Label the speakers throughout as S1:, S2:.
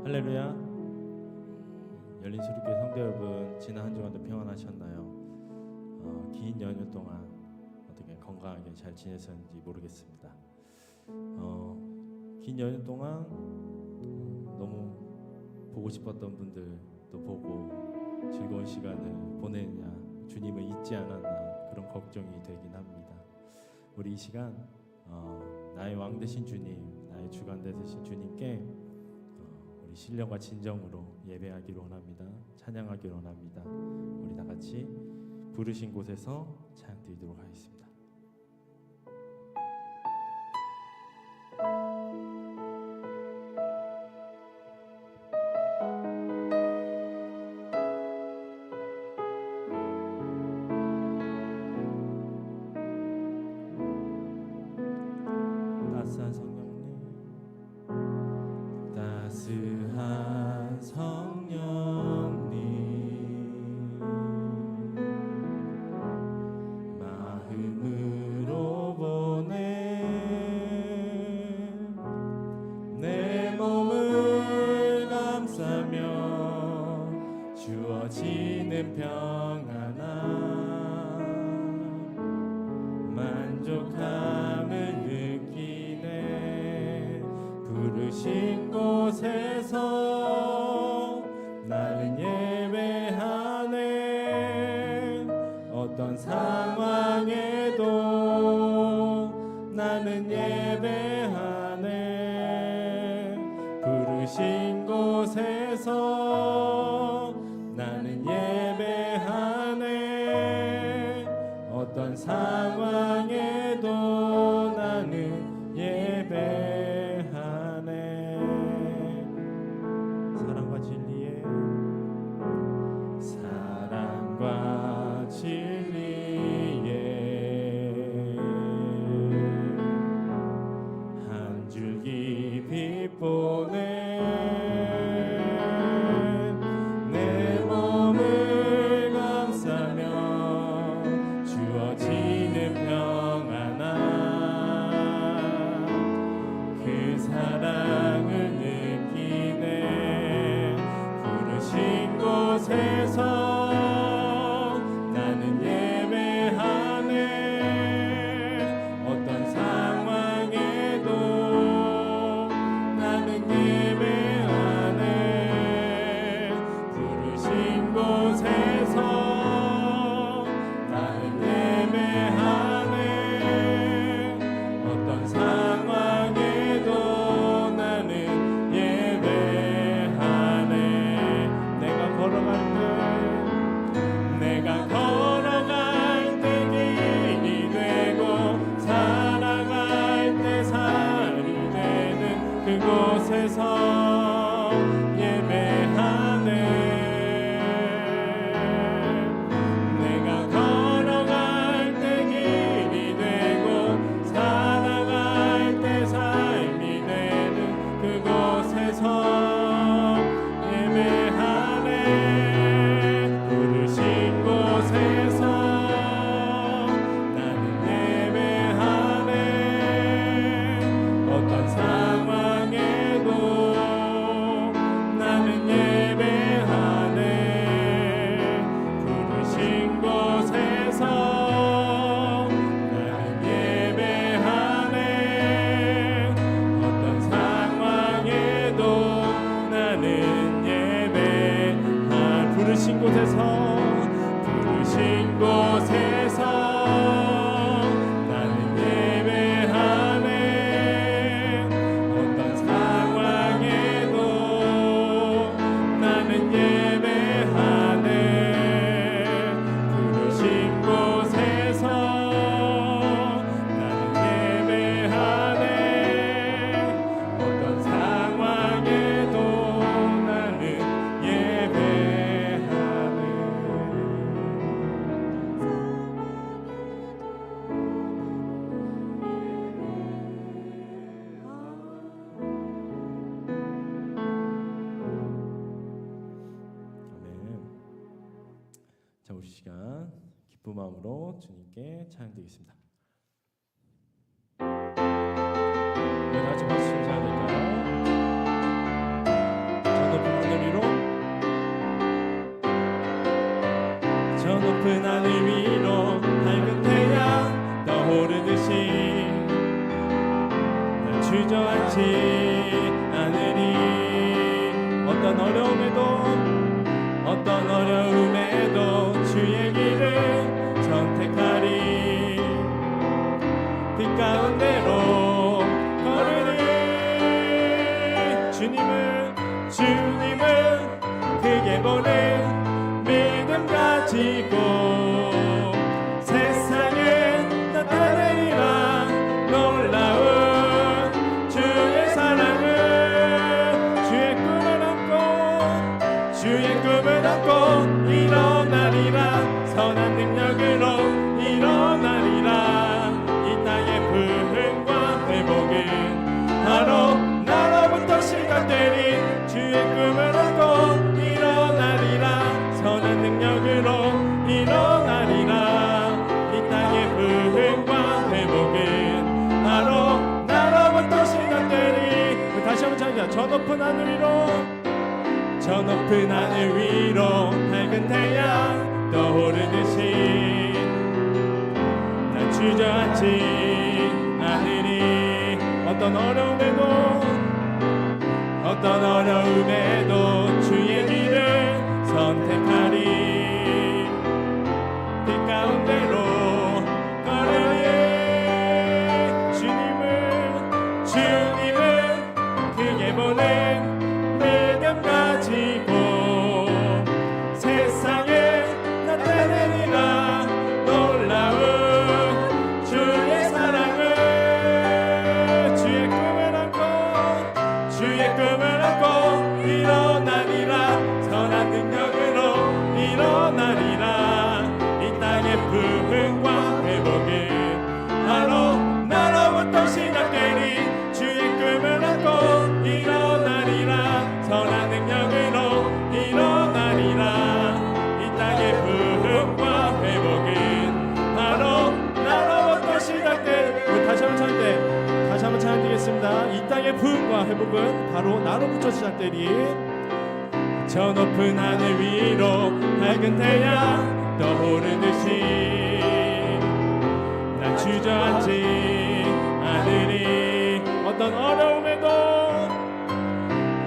S1: 할렐루야. 열린 수리교회 성도 여러분, 지난 한 주간도 평안하셨나요? 긴 연휴 동안 어떻게 건강하게 잘 지내셨는지 모르겠습니다. 긴 연휴 동안 너무 보고 싶었던 분들도 보고 즐거운 시간을 보내느냐, 주님을 잊지 않았나 그런 걱정이 되긴 합니다. 우리 이 시간 나의 왕 되신 주님, 나의 주관 되신 주님께 우리 신령과 진정으로 예배하기를 원합니다. 찬양하기를 원합니다. 우리 다 같이 부르신 곳에서 찬양 드리도록 하겠습니다. 따스한 성령님, 따스한 성령님, 마음으로 보내 내 몸을 감싸며 주어지는 평안함, 만족함을 느끼네. 부르신 곳에서 나는 예배하네. 어떤 상황에도 나는 예배하네. 부르신 곳에서 나는 예배하네. 어떤 상황에도 나는 예배하네. 사랑과 진리에, 사랑과 진리에 한 줄기 빛 보내 내 몸을 감싸며 주어지는 평안함, 그 사랑을 느끼네. 부르신 곳에서 나는 예배하네. 어떤 상황에도 나는 예배하네. 부르신 곳에서 나는 예배하네. 어떤 상황에도 나는 예배하네. 내가 걸어갈 때 길이 되고 살아갈 때 삶이 되는 그곳에서 예배하네. 내가 걸어갈 때 길이 되고 살아갈 때 삶이 되는 그곳에서 예배하네. 부르신 곳에서 나는 예배하네. 어떤 상황에도 나는 예배하네. 부르신 곳에서 나는 예배하네. 어떤 상황에도 나는 예배하네. 부르신 곳에서 나는 예배하네. 어떤 상황에도 나는 예배하네. 부르신 곳에서 나는 예배하네. 어떤 상황에도 나는 예배하네. 자, 우리 시간 기쁜 마음으로 주님께 찬양드리겠습니다. 우리 같이 박수 좀 쳐야 될까요? 저 높은 하늘 위로 밝은 태양 떠오르듯이 날 주저앉지 않으리. 어떤 어려움에도 주의 길을 선택하리. 빛 가운데로 걸으리. 주님을 크게 보는 믿음 가지고 세상에 나타내리라. 놀라운 주의 사랑을 주의 꿈을 안고 일어나리라. 선한 능력으로 일어나리라. 이 땅의 부흥과 회복은 바로 나로부터 시작되리. 주의 꿈을 안고 일어나리라. 선한 능력으로 일어나리라. 이 땅의 부흥과 회복은 바로 나로부터 시작되리. 다시 한번 찬양합니다. 저 높은 하늘 위로, 저 높은 하늘 위로 밝은 태양 떠오르듯이 난 주저앉지 않으리. 어떤 어려움에도 주의 길을 선택하리. 빛 가운데로 걸으리. 주님을 크게 보는 믿음 가지고 세상에 나타내리라. 놀라운 주의 사랑을 주의 꿈을 안고 일어나리라. 선한 능력으로 일어나리라. 이 땅의 부흥과 회복은 바로 나로부터 시작되리. 주의 꿈을 안고 일어나리라. 선한 능력으로 일어나리라. 이 땅의 부흥과 회복은 바로 나로부터 시작되리. 다시 한번 찬양드리겠습니다. 이 땅의 부흥과 회복은 바로 나로부터 시작되리. 저 높은 하늘 위로 밝은 태양 떠오르듯이 난 주저앉지 않으리.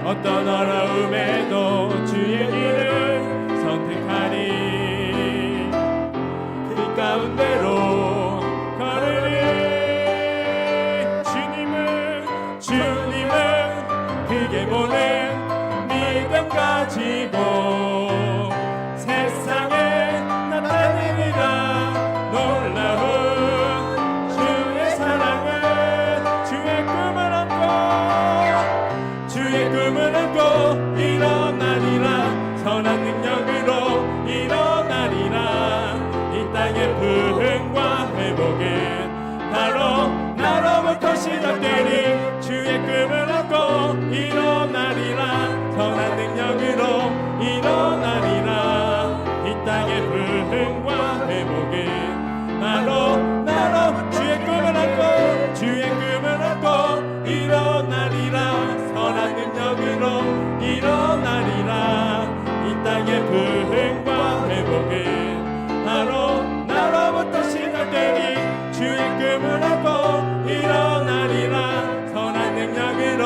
S1: 어떤 어려움에도 주의 길을 선택하리. 빛 가운데로 걸으리. 주님을 크게 보는 믿음 가지고 세상에 나타내리라. 놀라운 주의 사랑을 주의 꿈을 안고 일어나리라. 선한 능력으로 일어나리라. 이 땅의 부흥과 회복은 바로 나로부터 시작되리. 주의 꿈을 안고 일어나리라. 선한 능력으로 일어나리라. 이 땅의 부흥과 회복은 바로 나로 주의 꿈을 안고 일어나리라. 선한 능력으로 일어나리라. 이 땅의 부흥과 회복은 바로 나로부터 시작되리. 주의 꿈을 안고 일어나리라. 선한 능력으로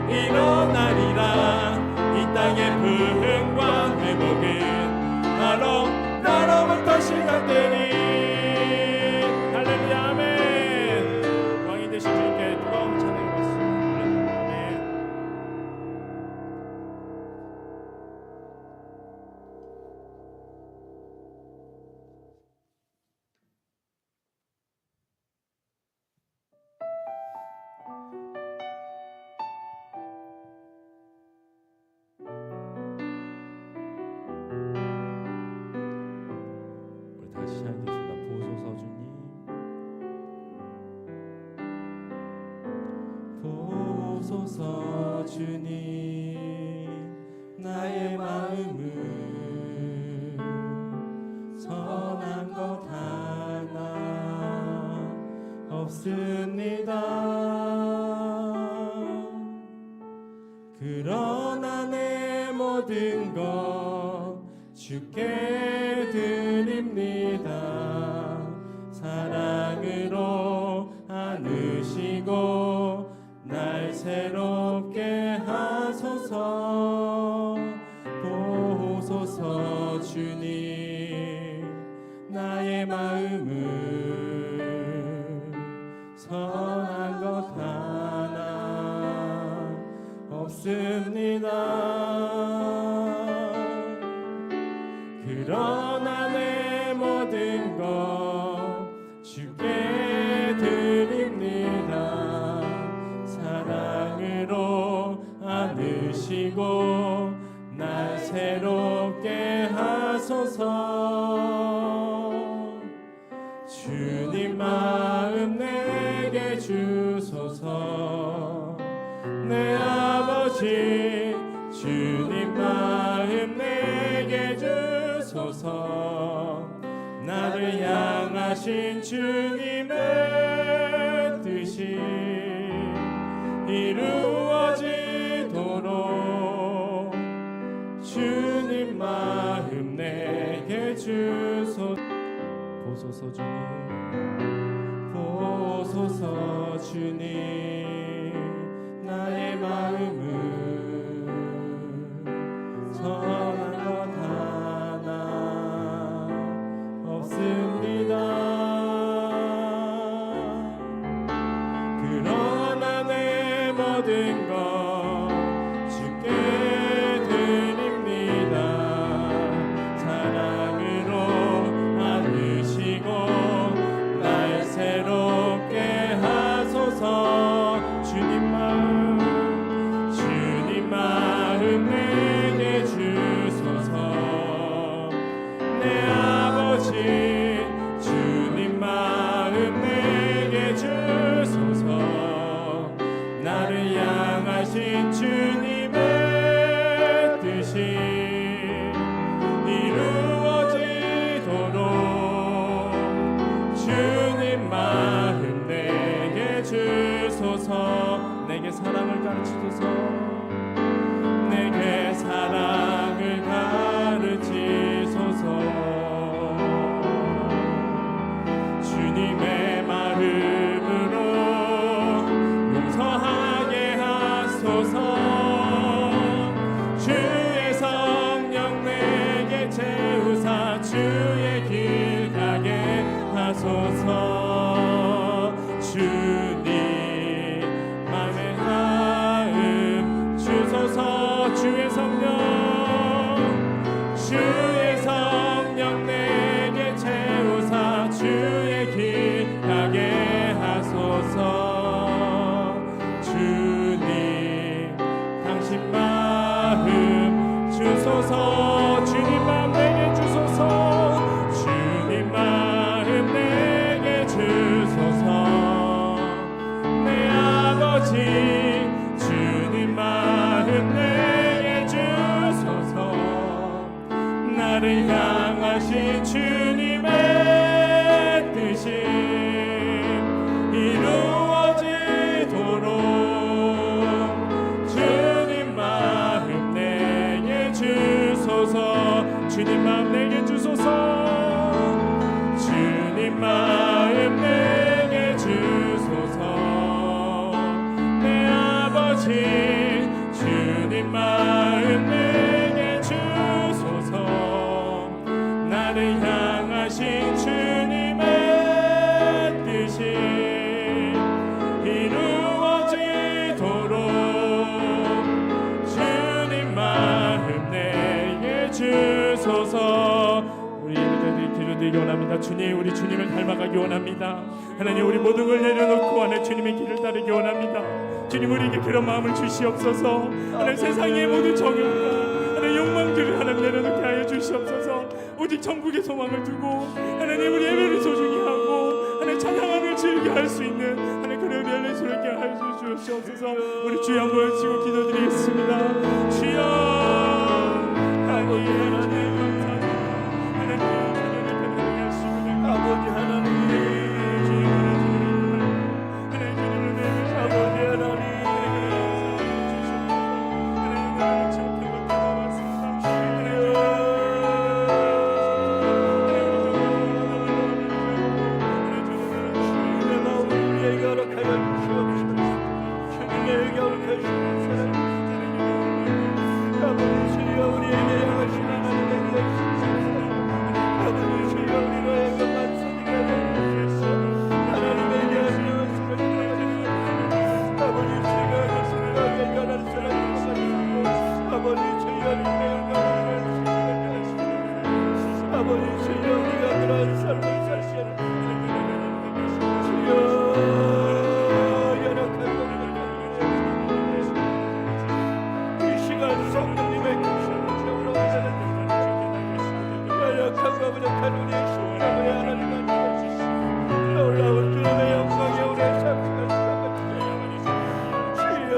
S1: 일어나리라. 이 땅의 부흥과 회복은 바로 나로부터 시작되리. 할렐루야 아멘. 왕이 되신 주님께 뜨거운 찬양의 박수 올려드립니다. 아멘. 우리 다시 찬양하겠습니다. 보소서 주님, 보소서 주님, 나의 마음은 선한 것 하나 없습니다. 그러나 내 모든 것 주께 드립니다. 사랑으로 안으시고 날 새롭게 하소서. 보소서 주님, 나의 마음은 선한 것 하나 없습니다. 그러나 내 모든 것 주께 드립니다. 사랑으로 안으시고 날 새롭게 하소서. 주님 마음 내게 주소서. 내 아버지 주님 마음 내게 주소서. 나를 향하신 주님의 뜻이 이루어지도록 주님 마음 내게 주소서. 보소서 주님, 보소서 주님, 나의 마음은 선한 것 하나 없습니다. 그러나 내 모든 것 주께 드립니다. 사랑으로 안으시고 날 새롭게 하소서. 주님 마음 내게 주소서. 내 아버지 주님 마음 내게 주소서. 나를 향하신 주님의 뜻이 이루어지도록 주님 마음 내게 주소서. 내게 사랑을 가르치소서. 내게 사랑을 가르치소서. 주님의 마음으로 용서하게 하소서. 주의 성령 내게 채우사 주의 길 가게 하소서. 주님 맘의 마음 주소서. 주의 성령 내게 채우사 주의 길 가게 하소서. 주님 당신 마음 주소서. 주님 마음 내게 주소서. 주님 마음 내게 주소서. 내 아버지 주님 마음 내게 주소서. 나를 향하신 주님의 뜻이 이루어지도록 주님 마음 내게 주소서. 주님 마음 내게 주소서. 주님 마음 내게 주소서. 내 아버지 주님 마음 내게 주소서. 나를 향하신 주님의 뜻이 이루어지도록 주님 마음 내게 주소서. 우리 예배자들이 기도드리기 원합니다. 주님, 우리 주님을 닮아가기 원합니다. 하나님, 우리 모든 걸 내려놓고 하나님 주님의 길을 따르기 원합니다. 주님, 우리에게 그런 마음을 주시옵소서. 하나님, 세상의 모든 정욕과 하나님 욕망들을 하나님 내려놓게 하여 주시옵소서. 오직 천국의 소망을 두고 하나님 우리 예배를 소중히 하고 하나님 찬양함을 즐겨 할 수 있는 하나님 그런 열례스럽게 하여 주시옵소서. 우리 주여 한번 외치고 기도드리겠습니다. 주여 하나님 감사합니다. 하나님 주님을 하시고 아버지 하나님
S2: 아버지 주여 우리가 그런 삶을 살시는 주여 연약한 우리를 이 시간 성령님의 기술을 연약하고 부족한 우리의 심령을 하나님 놀라운 주님의 영광에 우리의 삶을 주여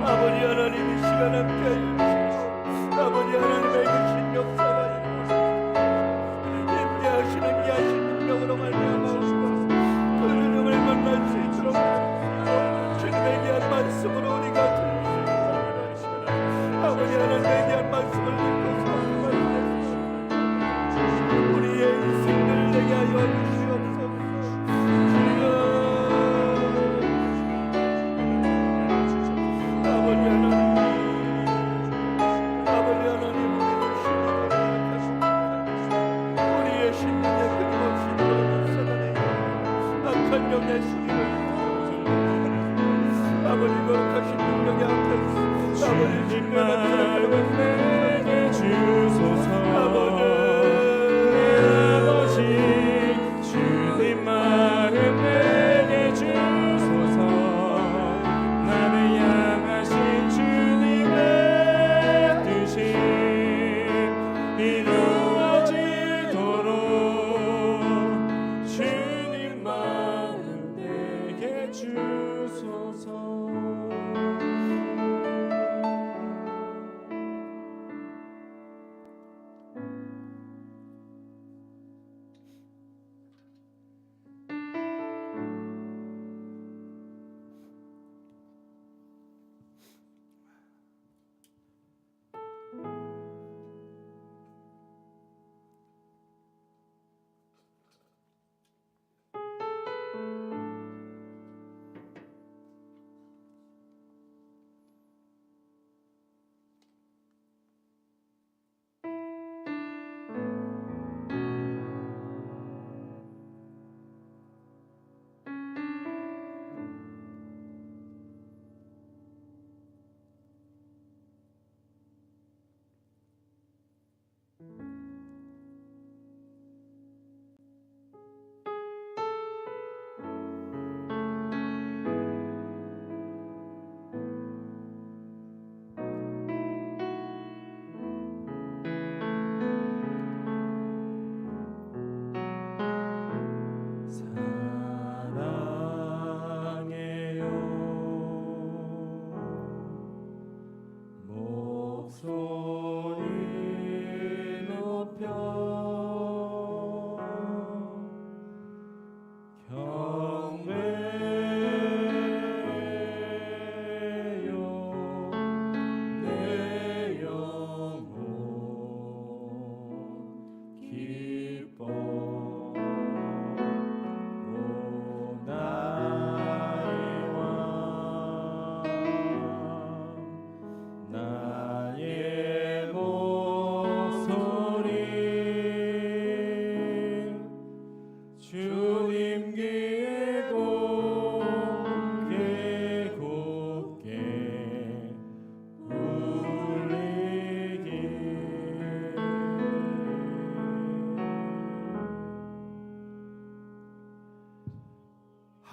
S2: 아버지 하나님 이 시간 함께하여 아버지 하나님의 계신 역사가 임재하시는 귀하신 능력으로 말미암아 그 주님을 만날 수 있도록 주님의 귀한 말씀으로 우리가 아버지 하나님의 귀한 말씀을 듣고 우리의 인생을 내게 하여 주시옵소서. 아버지 하나님 우리의 심령에 끊임없이 들어오는 사단의 악한 영의 수리를 아버지 거룩하신 능력의 앞에서 아버지 주님만
S3: 내게 주소서. 주님만은 내게 주소서. 나를 향하신 주님의 뜻이 이루어지도록 주님만은 내게 주소서.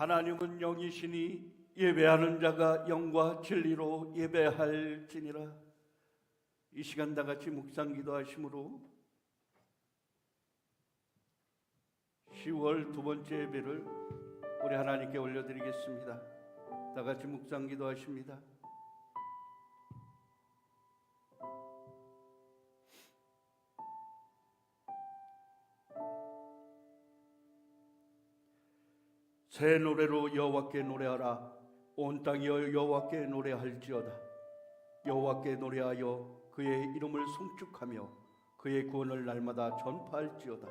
S2: 하나님은 영이시니 예배하는 자가 영과 진리로 예배할지니라. 이 시간 다 같이 묵상 기도하심으로 10월 두 번째 예배를 우리 하나님께 올려드리겠습니다. 다 같이 묵상 기도하십니다. 새 노래로 여호와께 노래하라. 온 땅이여 여호와께 노래할지어다. 여호와께 노래하여 그의 이름을 송축하며 그의 구원을 날마다 전파할지어다.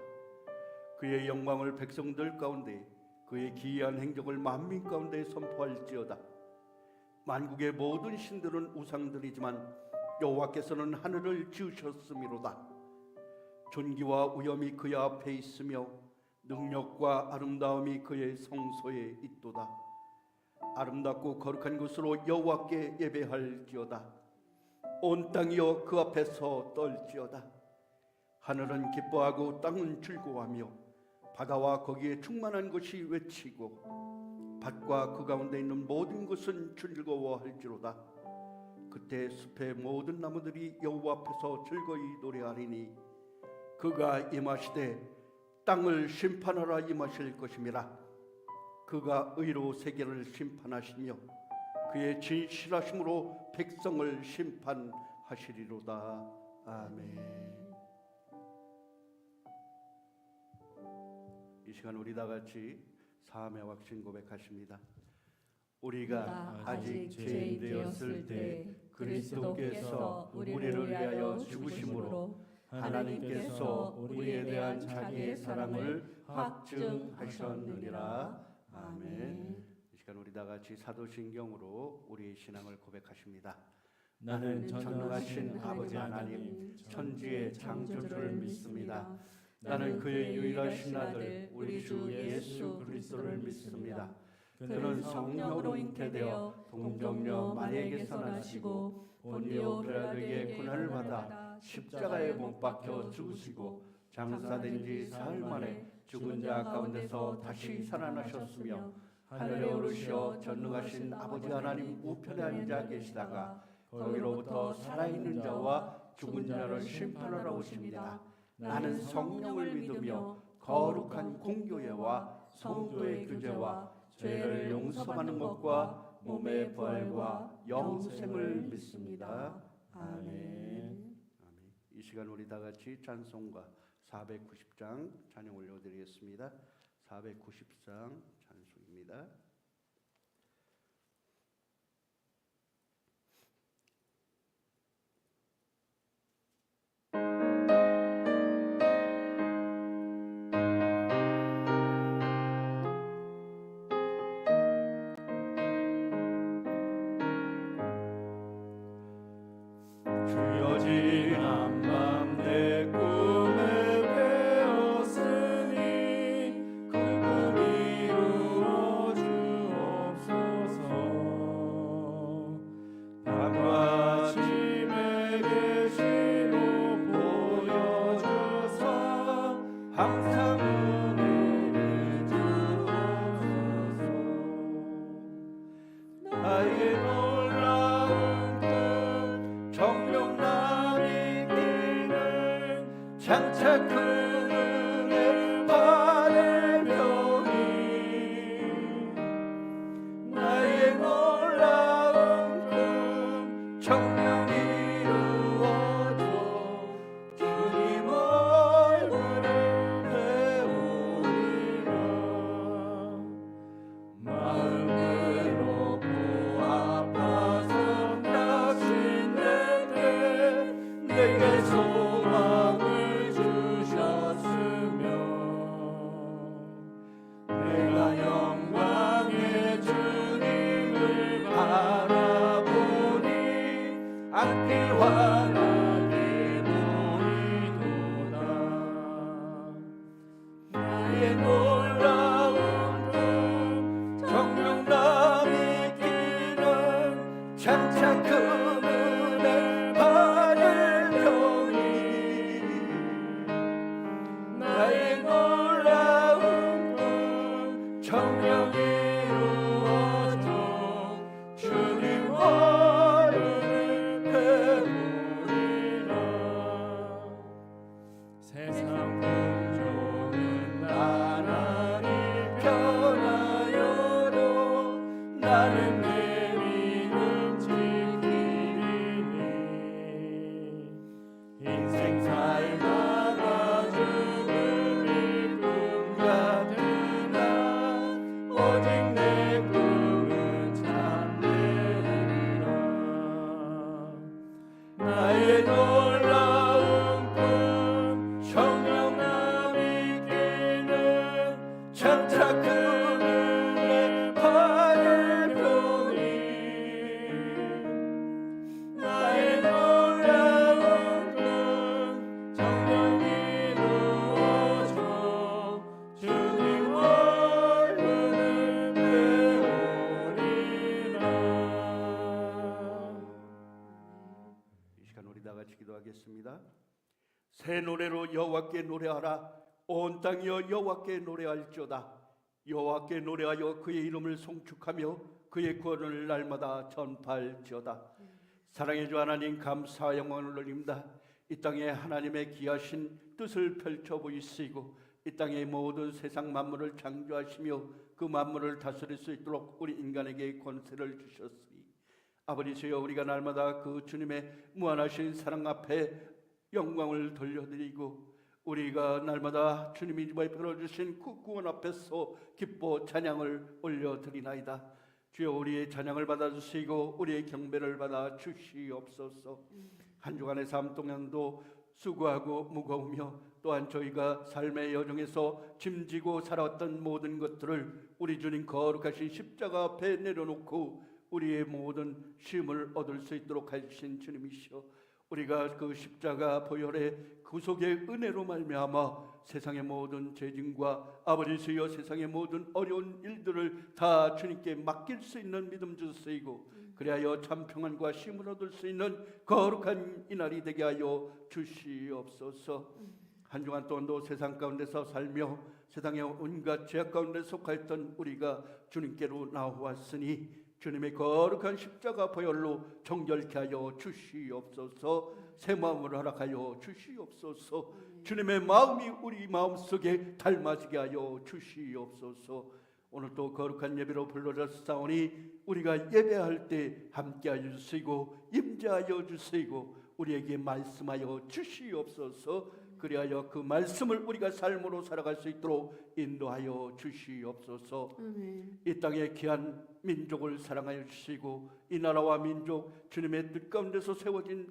S2: 그의 영광을 백성들 가운데 그의 기이한 행적을 만민 가운데 선포할지어다. 만국의 모든 신들은 우상들이지만 여호와께서는 하늘을 지으셨음이로다. 존귀와 위엄이 그의 앞에 있으며 능력과 아름다움이 그의 성소에 있도다. 아름답고 거룩한 곳으로 여호와께 예배할지어다. 온 땅이여 그 앞에서 떨지어다. 하늘은 기뻐하고 땅은 즐거워하며 바다와 거기에 충만한 것이 외치고 밭과 그 가운데 있는 모든 것은 즐거워할지로다. 그때 숲의 모든 나무들이 여호와 앞에서 즐거이 노래하리니 그가 임하시되 땅을 심판하러 임하실 것임이라. 그가 의로 세계를 심판하시며 그의 진실하심으로 백성을 심판하시리로다. 아멘. 이 시간 우리 다 같이 사함의 확신 고백하십니다. 우리가 아직 죄인 되었을 때 그리스도께서 우리를 위하여 죽으심으로 하나님께서 우리에 대한 자기의 사랑을 확증하셨느니라. 아멘. 이 시간 우리 다 같이 사도신경으로 우리의 신앙을 고백하십니다. 나는 전능하신 아버지 하나님 천지의 창조주를 믿습니다. 나는 그의 유일하신 아들 우리 주 예수 그리스도를 믿습니다. 그는 성령으로 잉태되어 동정녀 마리아에게서 나시고 본디오 빌라도에게 고난을 받아 십자가에 못 박혀 죽으시고 장사된 지 사흘 만에 죽은 자 가운데서 다시 살아나셨으며 하늘에 오르시어 전능하신 아버지 하나님 우편에 앉아 계시다가 거기로부터 살아있는 자와 죽은 자를 심판하러 오십니다. 나는 성령을 믿으며 거룩한 공교회와 성도의 교제와 죄를 용서받는 것과 몸의 부활과 영생을 믿습니다. 아멘. 이 시간 우리 다 같이 찬송가 490장 찬양 올려드리겠습니다. 490장 찬송입니다. 지난 밤 내 꿈에 배었으니 그 꿈 이루어 주옵소서. 밤과 아침에 계시로 보여주사 항상 은혜를 주옵소서. 나의 놀라운 꿈 정령난 이기는 장차 큰 은혜 받을 병이 나의 놀라운 꿈 정령 이루어져 주님 얼굴을 배우리라. 마음 괴롭고 아파서 낙심될 때 내게 소망을 주셨으며 내가 영광의 주님을 바라보니 악기 환하게 보이도다. 나의 놀라운 꿈 정령남 이기는 장차 큰 은혜 받을 병이 나의 놀라운 꿈 정령 이루어져 주님 얼굴을 배우리라. 세상 풍조는 나날이 변하여도 나는 내 믿음 지키리니 인생 살다가 죽음이 꿈 같으나 오직 내 꿈은 참되리라. 나의 놀라운 꿈 정령남 이기는 장차 큰 은혜 받을 병이 나의 놀라운 꿈 정령 이루어져 주님 얼굴을 배우리라. 같이 기도하겠습니다. 새 노래로 여호와께 노래하라. 온 땅이여 여호와께 노래할지어다. 여호와께 노래하여 그의 이름을 송축하며 그의 구원을 날마다 전파할지어다. 사랑의 주 하나님, 감사와 영광을 올립니다. 이 땅에 하나님의 귀하신 뜻을 펼쳐 보이시고 이 땅의 모든 세상 만물을 창조하시며 그 만물을 다스릴 수 있도록 우리 인간에게 권세를 주셨으니 아버지시여, 우리가 날마다 그 주님의 무한하신 사랑 앞에 영광을 돌려드리고 우리가 날마다 주님이 베풀어주신 그 구원 앞에서 기뻐 찬양을 올려드리나이다. 주여, 우리의 찬양을 받아주시고 우리의 경배를 받아 주시옵소서. 한 주간의 삶 동안도 수고하고 무거우며 또한 저희가 삶의 여정에서 짐지고 살아왔던 모든 것들을 우리 주님 거룩하신 십자가 앞에 내려놓고 우리의 모든 쉼을 얻을 수 있도록 하신 주님이시여, 우리가 그 십자가 보혈의 구속의 은혜로 말미암아 세상의 모든 죄짐과 아버지시여 세상의 모든 어려운 일들을 다 주님께 맡길 수 있는 믿음 주시고 그리하여 참 평안과 쉼을 얻을 수 있는 거룩한 이날이 되게 하여 주시옵소서. 한 주간 동안도 세상 가운데서 살며 세상의 온갖 죄악 가운데 속하였던 우리가 주님께로 나왔으니 주님의 거룩한 십자가 보혈로 정결케 하여 주시옵소서. 새 마음을 허락하여 주시옵소서. 주님의 마음이 우리 마음속에 닮아지게 하여 주시옵소서. 오늘도 거룩한 예배로 불러졌사오니 우리가 예배할 때 함께하여 주시고 임재하여 주시고 우리에게 말씀하여 주시옵소서. 그리하여 그 말씀을 우리가 삶으로 살아갈 수 있도록 인도하여 주시옵소서. 이 땅의 귀한 민족을 사랑하여 주시고 이 나라와 민족 주님의 뜻 가운데서 세워진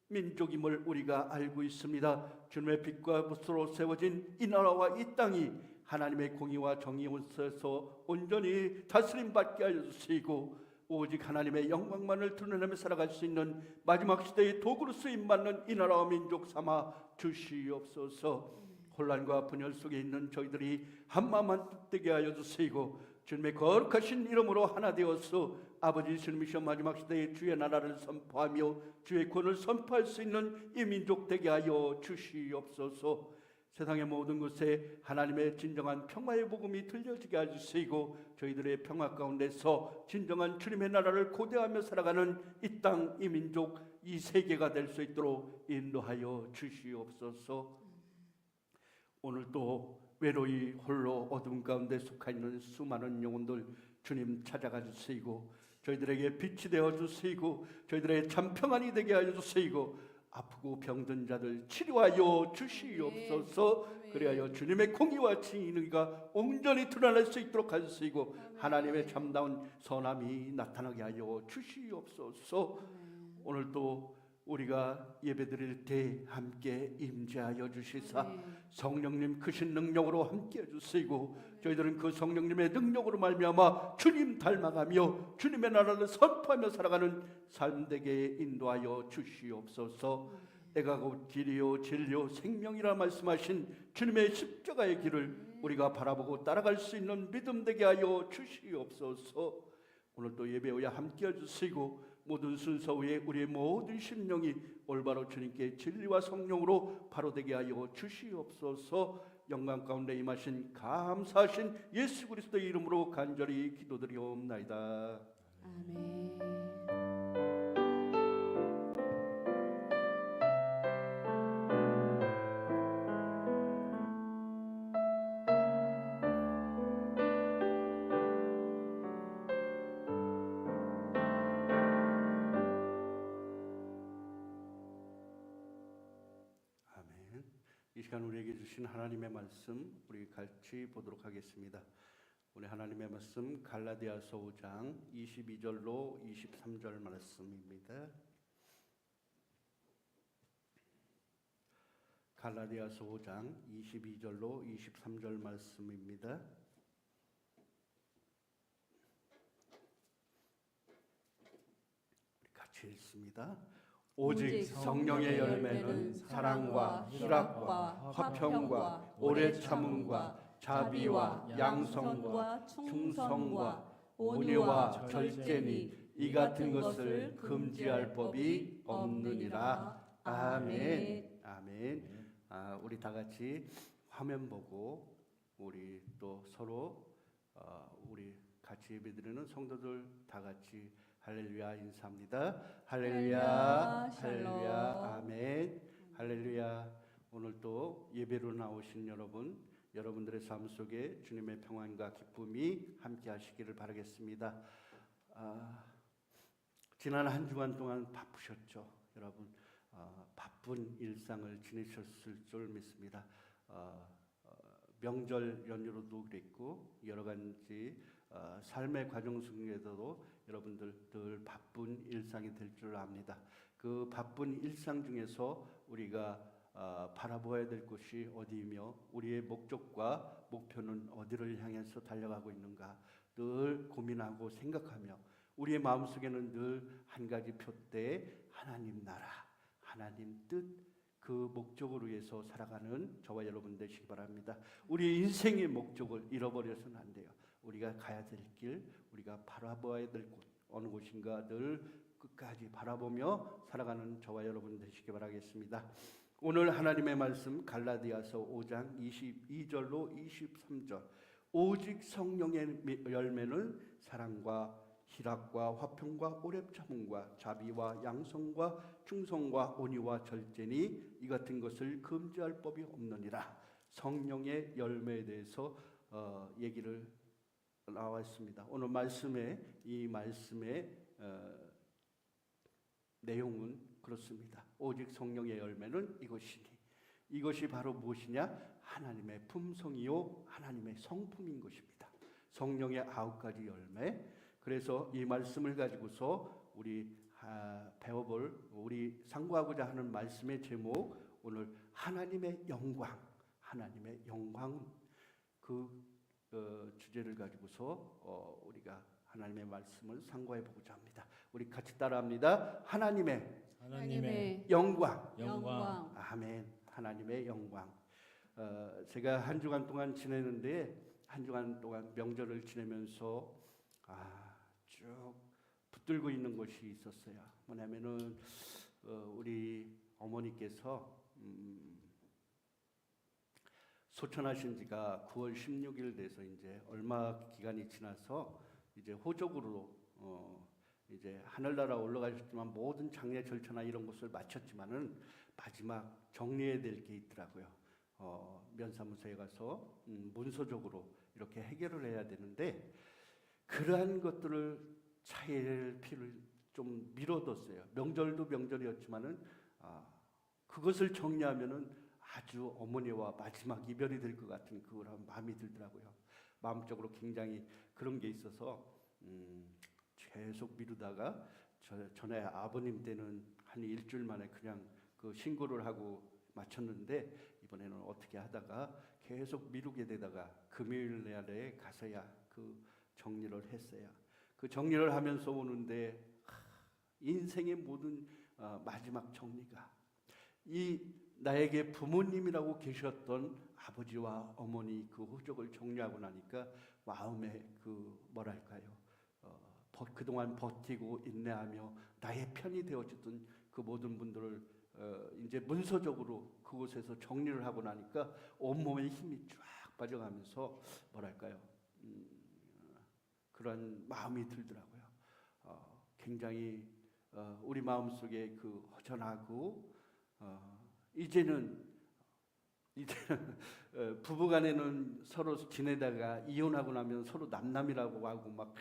S2: 민족임을 우리가 알고 있습니다. 주님의 빛과 빛으로 세워진 이 나라와 이 땅이 하나님의 공의와 정의에서 온전히 다스림 받게 하여 주시고 오직 하나님의 영광만을 드러내며 살아갈 수 있는 마지막 시대의 도구로 쓰임받는 이 나라와 민족 삼아 주시옵소서. 혼란과 분열 속에 있는 저희들이 한마음만 뜻되게 하여 주시고 주님의 거룩하신 이름으로 하나 되어서 아버지 주님이시여 마지막 시대의 주의 나라를 선포하며 주의 구원을 선포할 수 있는 이 민족 되게 하여 주시옵소서. 세상의 모든 곳에 하나님의 진정한 평화의 복음이 들려지게 해주시고 저희들의 평화 가운데서 진정한 주님의 나라를 고대하며 살아가는 이 땅, 이 민족, 이 세계가 될 수 있도록 인도하여 주시옵소서. 오늘도 외로이 홀로 어둠 가운데 속하 있는 수많은 영혼들 주님 찾아가 주시고 저희들에게 빛이 되어 주시고 저희들의 참 평안이 되게 하여 주시고 아프고 병든 자들 치료하여 주시옵소서. 그리하여 주님의 공의와 진리가 온전히 드러날 수 있도록 하시고 하나님의 참다운 선함이 나타나게 하여 주시옵소서. 오늘도 우리가 예배드릴 때 함께 임재하여 주시사 성령님 크신 능력으로 함께 해주시고 저희들은 그 성령님의 능력으로 말미암아 주님 닮아가며 주님의 나라를 선포하며 살아가는 삶 되게 인도하여 주시옵소서. 내가 곧 길이요 진리요 생명이라 말씀하신 주님의 십자가의 길을 우리가 바라보고 따라갈 수 있는 믿음 되게 하여 주시옵소서. 오늘도 예배 후에 함께 해주시고 모든 순서 후에 우리의 모든 심령이 올바로 주님께 진리와 성령으로 바로 되게 하여 주시옵소서. 영광 가운데 임하신 감사하신 예수 그리스도의 이름으로 간절히 기도드리옵나이다.
S4: 아멘.
S2: 이 시간 우리에게 주신 하나님의 말씀 우리 같이 보도록 하겠습니다. 오늘 하나님의 말씀 갈라디아서 5장 22절로 23절 말씀입니다. 갈라디아서 5장 22절로 23절 말씀입니다. 우리 같이 읽습니다. 오직 성령의 열매는 사랑과 희락과 화평과 오래 참음과 자비와 양성과 충성과 온유와 절제니 이 같은 것을 금지할 법이 없느니라. 아멘. 아멘. 우리 다 같이 화면 보고 우리 또 서로 우리 같이 예배드리는 성도들 다 같이 할렐루야 인사합니다. 할렐루야, 할렐루야, 아멘, 할렐루야. 오늘 또 예배로 나오신 여러분들의 삶 속에 주님의 평안과 기쁨이 함께 하시기를 바라겠습니다. 지난 한 주간 동안 바쁘셨죠, 여러분. 바쁜 일상을 지내셨을 줄 믿습니다. 명절 연휴로도 그랬고 여러 가지 삶의 과정 속에서도 여러분들 늘 바쁜 일상이 될 줄 압니다. 그 바쁜 일상 중에서 우리가 바라보아야 될 곳이 어디이며 우리의 목적과 목표는 어디를 향해서 달려가고 있는가 늘 고민하고 생각하며 우리의 마음속에는 늘 한 가지 표대 하나님 나라, 하나님 뜻, 그 목적을 위해서 살아가는 저와 여러분 되시기 바랍니다. 우리 인생의 목적을 잃어버려서는 안 돼요. 우리가 가야 될 길, 우리가 바라봐야 될 곳, 어느 곳인가 늘 끝까지 바라보며 살아가는 저와 여러분 되시기 바라겠습니다. 오늘 하나님의 말씀 갈라디아서 5장 22절로 23절. 오직 성령의 열매는 사랑과 희락과 화평과 오래 참음과 자비와 양성과 충성과 온유와 절제니 이 같은 것을 금지할 법이 없느니라. 성령의 열매에 대해서 얘기를 나와 있습니다. 오늘 이 말씀의 내용은 그렇습니다. 오직 성령의 열매는 이것이 바로 무엇이냐? 하나님의 품성이요 하나님의 성품인 것입니다. 성령의 9가지 열매. 그래서 이 말씀을 가지고서 우리 배워볼 우리 상고하고자 하는 말씀의 제목 오늘 하나님의 영광 그 주제를 가지고서 우리가 하나님의 말씀을 상고해 보고자 합니다. 우리 같이 따라합니다. 하나님의 영광. 아멘. 하나님의 영광. 제가 한 주간 동안 지내는데 한 주간 동안 명절을 지내면서 쭉 붙들고 있는 것이 있었어요. 뭐냐면은 우리 어머니께서 소천하신 지가 9월 16일 돼서 이제 얼마 기간이 지나서 이제 호적으로 이제 하늘나라 올라가셨지만 모든 장례 절차나 이런 것을 마쳤지만은 마지막 정리해야 될 게 있더라고요. 면사무소에 가서 문서적으로 이렇게 해결을 해야 되는데 그러한 것들을 차일 피를 좀 미뤄뒀어요. 명절도 명절이었지만은 그것을 정리하면은 아주 어머니와 마지막 이별이 될 것 같은 그런 마음이 들더라고요. 마음적으로 굉장히 그런 게 있어서 계속 미루다가 전에 아버님 때는 한 일주일 만에 그냥 그 신고를 하고 마쳤는데 이번에는 어떻게 하다가 계속 미루게 되다가 금요일 날에 가서야 그 정리를 했어요. 그 정리를 하면서 오는데 인생의 모든 마지막 정리가 이 나에게 부모님이라고 계셨던 아버지와 어머니 그 호적을 정리하고 나니까 마음에 그 뭐랄까요? 그동안 버티고 인내하며 나의 편이 되어주던 그 모든 분들을 이제 문서적으로 그곳에서 정리를 하고 나니까 온몸에 힘이 쫙 빠져가면서 뭐랄까요? 그런 마음이 들더라고요. 굉장히 우리 마음속에 그 허전하고 이제는 부부간에는 서로 지내다가 이혼하고 나면 서로 남남이라고 하고 막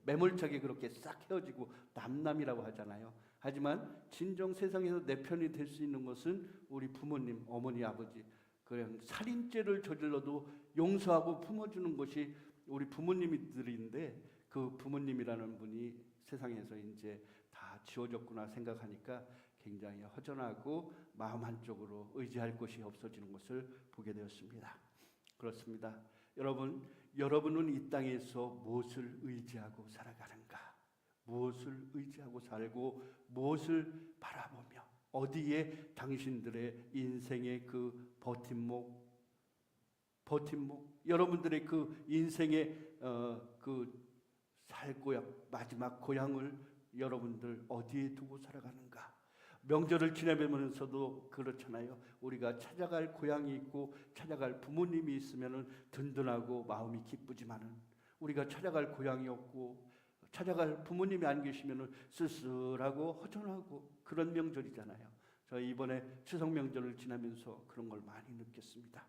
S2: 매몰차게 그렇게 싹 헤어지고 남남이라고 하잖아요. 하지만 진정 세상에서 내 편이 될 수 있는 것은 우리 부모님, 어머니, 아버지. 그냥 살인죄를 저질러도 용서하고 품어주는 것이 우리 부모님들인데 그 부모님이라는 분이 세상에서 이제 다 지워졌구나 생각하니까 굉장히 허전하고 마음 한쪽으로 의지할 곳이 없어지는 것을 보게 되었습니다. 그렇습니다. 여러분은 이 땅에서 무엇을 의지하고 살아가는가? 무엇을 의지하고 살고 무엇을 바라보며 어디에 당신들의 인생의 그 버팀목 여러분들의 그 인생의 그 살고요 마지막 고향을 여러분들 어디에 두고 살아가는가? 명절을 지내면서도 그렇잖아요. 우리가 찾아갈 고향이 있고 찾아갈 부모님이 있으면 든든하고 마음이 기쁘지만은 우리가 찾아갈 고향이 없고 찾아갈 부모님이 안 계시면 쓸쓸하고 허전하고 그런 명절이잖아요. 저 이번에 추석 명절을 지나면서 그런 걸 많이 느꼈습니다.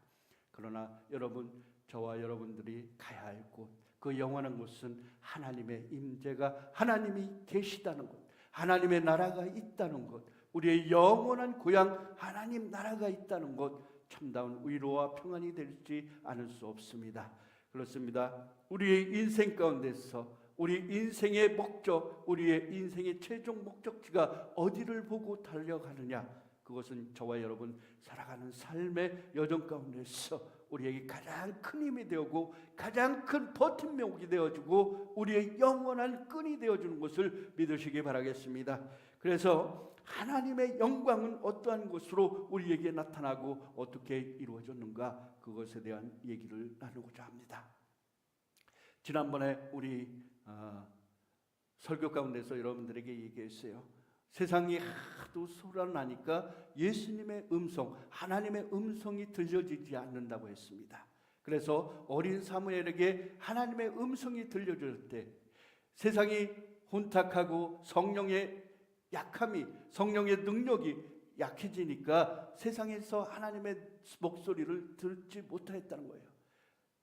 S2: 그러나 여러분, 저와 여러분들이 가야 할 곳, 그 영원한 곳은 하나님의 임재가, 하나님이 계시다는 것, 하나님의 나라가 있다는 것, 우리의 영원한 고향 하나님 나라가 있다는 것, 참다운 위로와 평안이 될지 않을 수 없습니다. 그렇습니다. 우리의 인생 가운데서 우리 인생의 목적, 우리의 인생의 최종 목적지가 어디를 보고 달려가느냐, 그것은 저와 여러분 살아가는 삶의 여정 가운데서 우리에게 가장 큰 힘이 되고 가장 큰 버팀목이 되어주고 우리의 영원한 끈이 되어주는 것을 믿으시기 바라겠습니다. 그래서 하나님의 영광은 어떠한 것으로 우리에게 나타나고 어떻게 이루어졌는가, 그것에 대한 얘기를 나누고자 합니다. 지난번에 우리 설교 가운데서 여러분들에게 얘기했어요. 세상이 하도 소란나니까 예수님의 음성, 하나님의 음성이 들려지지 않는다고 했습니다. 그래서 어린 사무엘에게 하나님의 음성이 들려질 때 세상이 혼탁하고 성령의 약함이, 성령의 능력이 약해지니까 세상에서 하나님의 목소리를 듣지 못하였다는 거예요.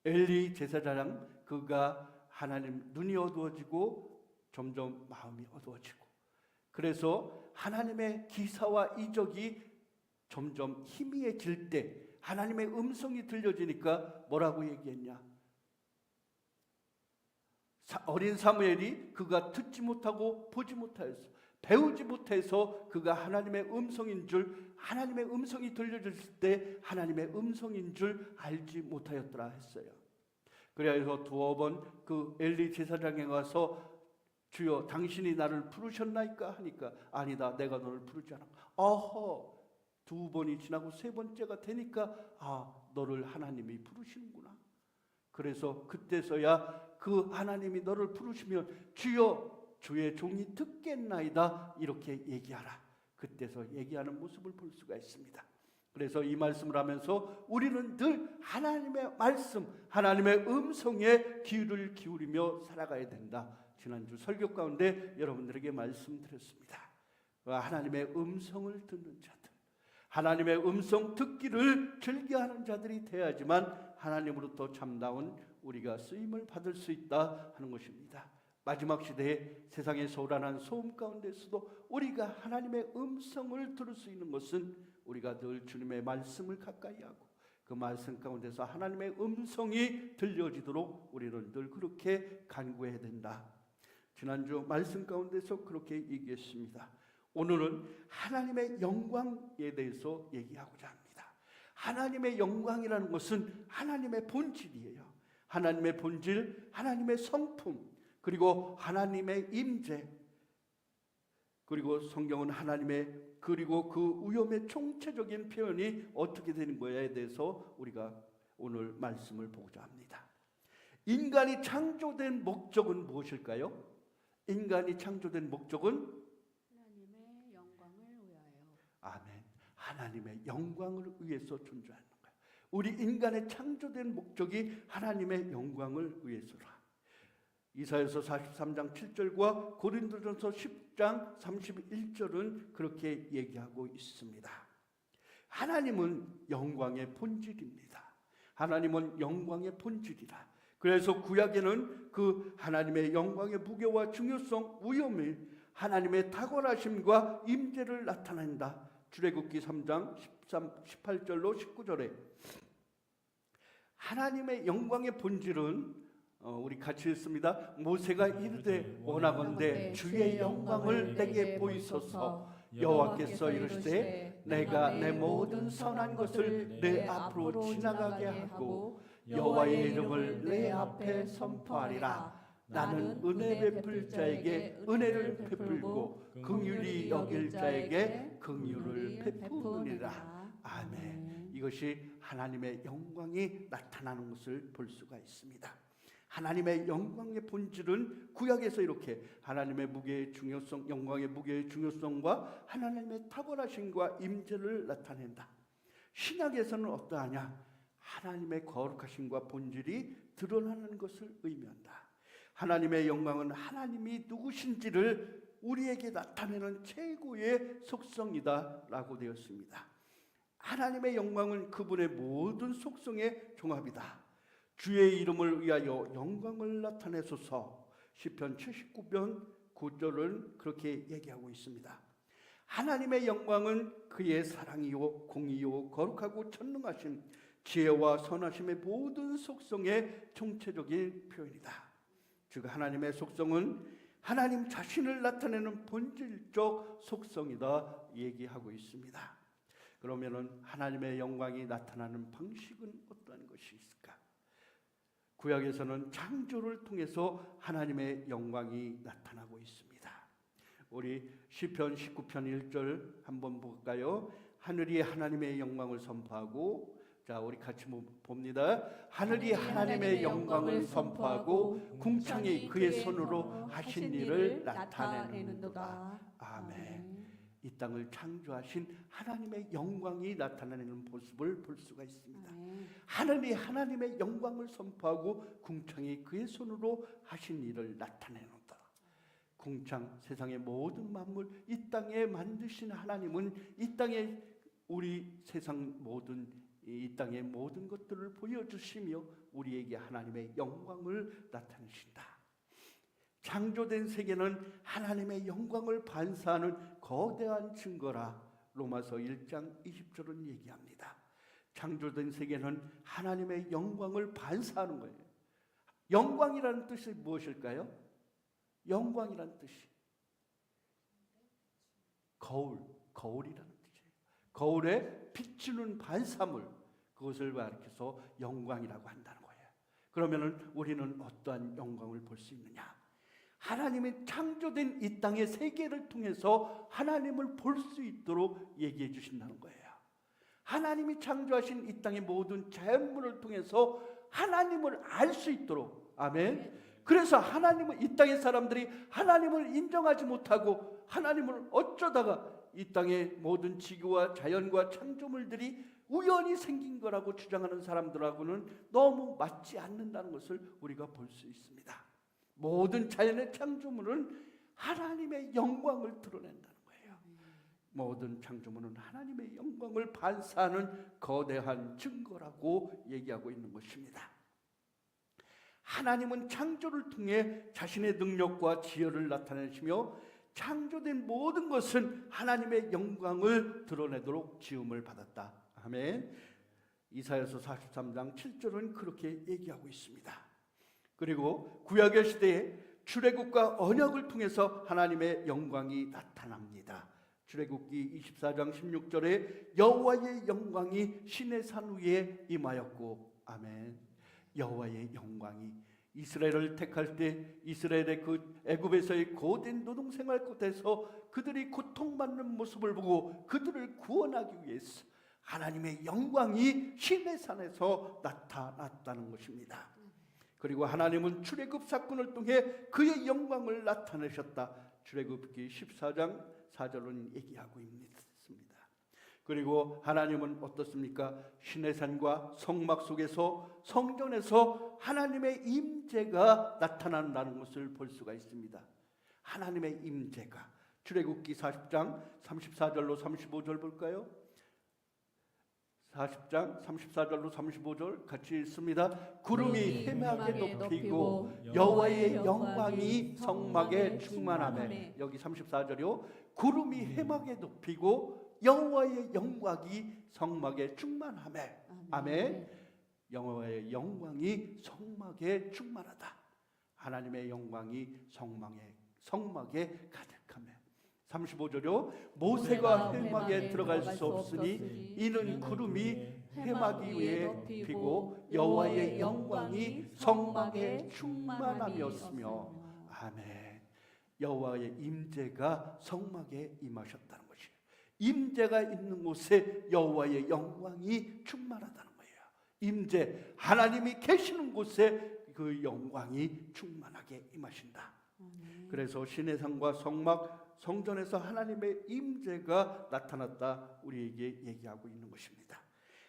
S2: 엘리 제사장, 그가 하나님 눈이 어두워지고 점점 마음이 어두워지고, 그래서 하나님의 기사와 이적이 점점 희미해질 때 하나님의 음성이 들려지니까 뭐라고 얘기했냐? 어린 사무엘이 그가 듣지 못하고 보지 못하였어, 배우지 못해서 그가 하나님의 음성인 줄, 하나님의 음성이 들려졌을 때 하나님의 음성인 줄 알지 못하였더라 했어요. 그래서 두어 번 그 엘리 제사장에 가서 주여 당신이 나를 부르셨나이까 하니까 아니다, 내가 너를 부르지 않아. 어허, 두 번이 지나고 세 번째가 되니까 너를 하나님이 부르시는구나. 그래서 그때서야 그 하나님이 너를 부르시면 주여 주의 종이 듣겠나이다 이렇게 얘기하라. 그때서 얘기하는 모습을 볼 수가 있습니다. 그래서 이 말씀을 하면서 우리는 늘 하나님의 말씀, 하나님의 음성에 귀를 기울이며 살아가야 된다. 지난주 설교 가운데 여러분들에게 말씀드렸습니다. 하나님의 음성을 듣는 자들, 하나님의 음성 듣기를 즐겨하는 자들이 되어야지만 하나님으로부터 참다운 우리가 쓰임을 받을 수 있다 하는 것입니다. 마지막 시대에 세상의 소란한 소음 가운데서도 우리가 하나님의 음성을 들을 수 있는 것은 우리가 늘 주님의 말씀을 가까이 하고 그 말씀 가운데서 하나님의 음성이 들려지도록 우리는 늘 그렇게 간구해야 된다. 지난주 말씀 가운데서 그렇게 얘기했습니다. 오늘은 하나님의 영광에 대해서 얘기하고자 합니다. 하나님의 영광이라는 것은 하나님의 본질이에요. 하나님의 본질, 하나님의 성품, 그리고 하나님의 임재, 그리고 성경은 하나님의, 그리고 그 위엄의 총체적인 표현이 어떻게 되는 거에 대해서 우리가 오늘 말씀을 보고자 합니다. 인간이 창조된 목적은 무엇일까요? 인간이 창조된 목적은
S4: 하나님의 영광을 위하여.
S2: 아멘. 하나님의 영광을 위해서 존재하는 거예요. 우리 인간의 창조된 목적이 하나님의 영광을 위해서라. 이사야서 43장 7절과 고린도전서 10장 31절은 그렇게 얘기하고 있습니다. 하나님은 영광의 본질입니다. 하나님은 영광의 본질이라. 그래서 구약에는 그 하나님의 영광의 무게와 중요성, 위엄이 하나님의 탁월하심과 임재를 나타낸다. 출애굽기 3장 18절로 19절에 하나님의 영광의 본질은 우리 같이 읽습니다. 모세가 이르되 원하건대 주의 영광을 내게 보이소서. 여호와께서 이르시되 내가 내 모든 선한 것을 내 앞으로 지나가게 하고 여호와의 이름을 내 앞에 선포하리라. 나는 은혜 베풀 자에게 은혜를 베풀고 긍휼히 여길 자에게 긍휼을 베푸느니라. 아멘. 이것이 하나님의 영광이 나타나는 것을 볼 수가 있습니다. 하나님의 영광의 본질은 구약에서 이렇게 하나님의 무게의 중요성, 영광의 무게의 중요성과 하나님의 탁월하심과 임재를 나타낸다. 신약에서는 어떠하냐? 하나님의 거룩하심과 본질이 드러나는 것을 의미한다. 하나님의 영광은 하나님이 누구신지를 우리에게 나타내는 최고의 속성이다 라고 되었습니다. 하나님의 영광은 그분의 모든 속성의 종합이다. 주의 이름을 위하여 영광을 나타내소서. 시편 79편 9절은 그렇게 얘기하고 있습니다. 하나님의 영광은 그의 사랑이요 공의요 거룩하고 전능하심, 지혜와 선하심의 모든 속성의 총체적인 표현이다. 즉 하나님의 속성은 하나님 자신을 나타내는 본질적 속성이다 얘기하고 있습니다. 그러면은 하나님의 영광이 나타나는 방식은 어떠한 것이 있을까? 구약에서는 창조를 통해서 하나님의 영광이 나타나고 있습니다. 우리 시편 19편 1절 한번 볼까요? 하늘이 하나님의 영광을 선포하고, 자 우리 같이 봅니다. 하늘이 하나님의 영광을 선포하고 궁창이 그의 손으로 하신 일을 나타내는도다. 아멘. 이 땅을 창조하신 하나님의 영광이 나타나는 모습을 볼 수가 있습니다. 하늘이 하나님의 영광을 선포하고 궁창이 그의 손으로 하신 일을 나타내는다. 궁창, 세상의 모든 만물, 이 땅에 만드신 하나님은 이 땅에 우리 세상 모든 이 땅의 모든 것들을 보여주시며 우리에게 하나님의 영광을 나타내신다. 창조된 세계는 하나님의 영광을 반사하는 거대한 증거라. 로마서 1장 20절은 얘기합니다. 창조된 세계는 하나님의 영광을 반사하는 거예요. 영광이라는 뜻이 무엇일까요? 영광이라는 뜻이 거울이라는 뜻이에요. 거울에 비추는 반사물, 그것을 가리켜서 영광이라고 한다는 거예요. 그러면은 우리는 어떠한 영광을 볼 수 있느냐? 하나님이 창조된 이 땅의 세계를 통해서 하나님을 볼 수 있도록 얘기해 주신다는 거예요. 하나님이 창조하신 이 땅의 모든 자연물을 통해서 하나님을 알 수 있도록. 아멘. 그래서 하나님은 이 땅의 사람들이 하나님을 인정하지 못하고 하나님을 어쩌다가 이 땅의 모든 지구와 자연과 창조물들이 우연히 생긴 거라고 주장하는 사람들하고는 너무 맞지 않는다는 것을 우리가 볼 수 있습니다. 모든 자연의 창조물은 하나님의 영광을 드러낸다는 거예요. 모든 창조물은 하나님의 영광을 반사하는 거대한 증거라고 얘기하고 있는 것입니다. 하나님은 창조를 통해 자신의 능력과 지혜를 나타내시며 창조된 모든 것은 하나님의 영광을 드러내도록 지음을 받았다. 아멘. 이사야서 43장 7절은 그렇게 얘기하고 있습니다. 그리고 구약의 시대에 출애굽과 언약을 통해서 하나님의 영광이 나타납니다. 출애굽기 24장 16절에 여호와의 영광이 시내산 위에 임하였고, 아멘. 여호와의 영광이 이스라엘을 택할 때 이스라엘의 그 애굽에서의 고된 노동생활 끝에서 그들이 고통받는 모습을 보고 그들을 구원하기 위해서 하나님의 영광이 시내산에서 나타났다는 것입니다. 그리고 하나님은 출애굽 사건을 통해 그의 영광을 나타내셨다. 출애굽기 14장 4절은 얘기하고 있습니다. 그리고 하나님은 어떻습니까? 시내산과 성막 속에서 성전에서 하나님의 임재가 나타난다는 것을 볼 수가 있습니다. 하나님의 임재가 출애굽기 40장 34절로 35절 볼까요? 40장 34절로 35절 같이 읽습니다. 구름이 헤매하게 덮이고 여호와의 영광이 성막에 충만하매. 여기 34절이요. 구름이 헤매하게 덮이고 여호와의 영광이 성막에 충만하매. 아멘. 여호와의 영광이 성막에 충만하다. 하나님의 영광이 성막에 가득하매. 35절요. 모세가 회막에 들어갈 수 없으니 이는 구름이 회막 위에 피고 여호와의 영광이 성막에 충만함이었으며. 아멘. 여호와의 임재가 성막에 임하셨다는 것이에요. 임재가 있는 곳에 여호와의 영광이 충만하다는 거예요. 임재, 하나님이 계시는 곳에 그 영광이 충만하게 임하신다.
S4: 아멘.
S2: 그래서 신의 상과 성막 성전에서 하나님의 임재가 나타났다 우리에게 얘기하고 있는 것입니다.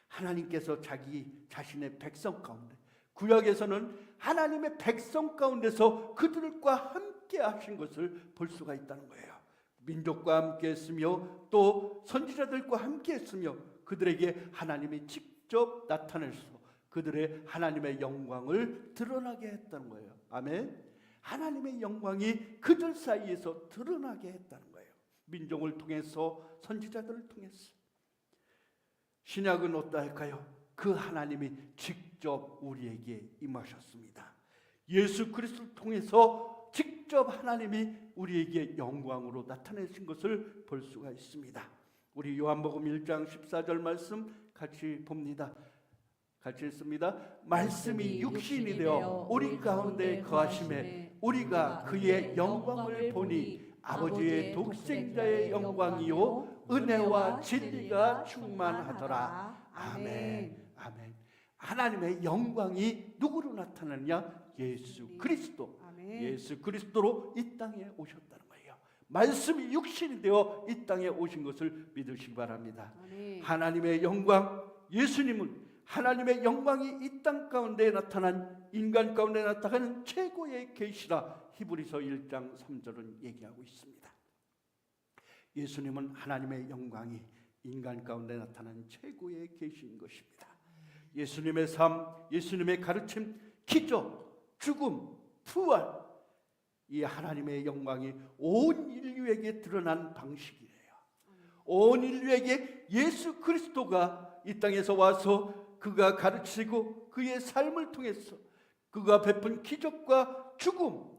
S2: 하나님께서 자기 자신의 백성 가운데, 구약에서는 하나님의 백성 가운데서 그들과 함께 하신 것을 볼 수가 있다는 거예요. 민족과 함께 했으며 또 선지자들과 함께 했으며 그들에게 하나님이 직접 나타내서 그들의 하나님의 영광을 드러나게 했다는 거예요. 아멘. 하나님의 영광이 그들 사이에서 드러나게 했다는 거예요. 민족을 통해서, 선지자들을 통해서. 신약은 어떠할까요? 그 하나님이 직접 우리에게 임하셨습니다. 예수 그리스도를 통해서 직접 하나님이 우리에게 영광으로 나타내신 것을 볼 수가 있습니다. 우리 요한복음 1장 14절 말씀 같이 봅니다. 같이 읽습니다. 말씀이 육신이 되어 우리 가운데 거하심에 우리가 그의 영광을 보니 아버지의 독생자의 영광이요 은혜와 진리가 충만하더라. 아멘. 아멘. 하나님의 영광이 누구로 나타나느냐? 예수 그리스도.
S4: 아멘.
S2: 예수 그리스도로 이 땅에 오셨다는 거예요. 말씀이 육신이 되어 이 땅에 오신 것을 믿으시기 바랍니다.
S4: 아멘.
S2: 하나님의 영광, 예수님은 하나님의 영광이 이 땅 가운데 나타난, 인간 가운데 나타나는 최고의 계시라 히브리서 1장 3절은 얘기하고 있습니다. 예수님은 하나님의 영광이 인간 가운데 나타난 최고의 계시인 것입니다. 예수님의 삶, 예수님의 가르침, 기적, 죽음, 부활, 이 하나님의 영광이 온 인류에게 드러난 방식이에요. 온 인류에게 예수 그리스도가 이 땅에서 와서 그가 가르치고 그의 삶을 통해서 그가 베푼 기적과 죽음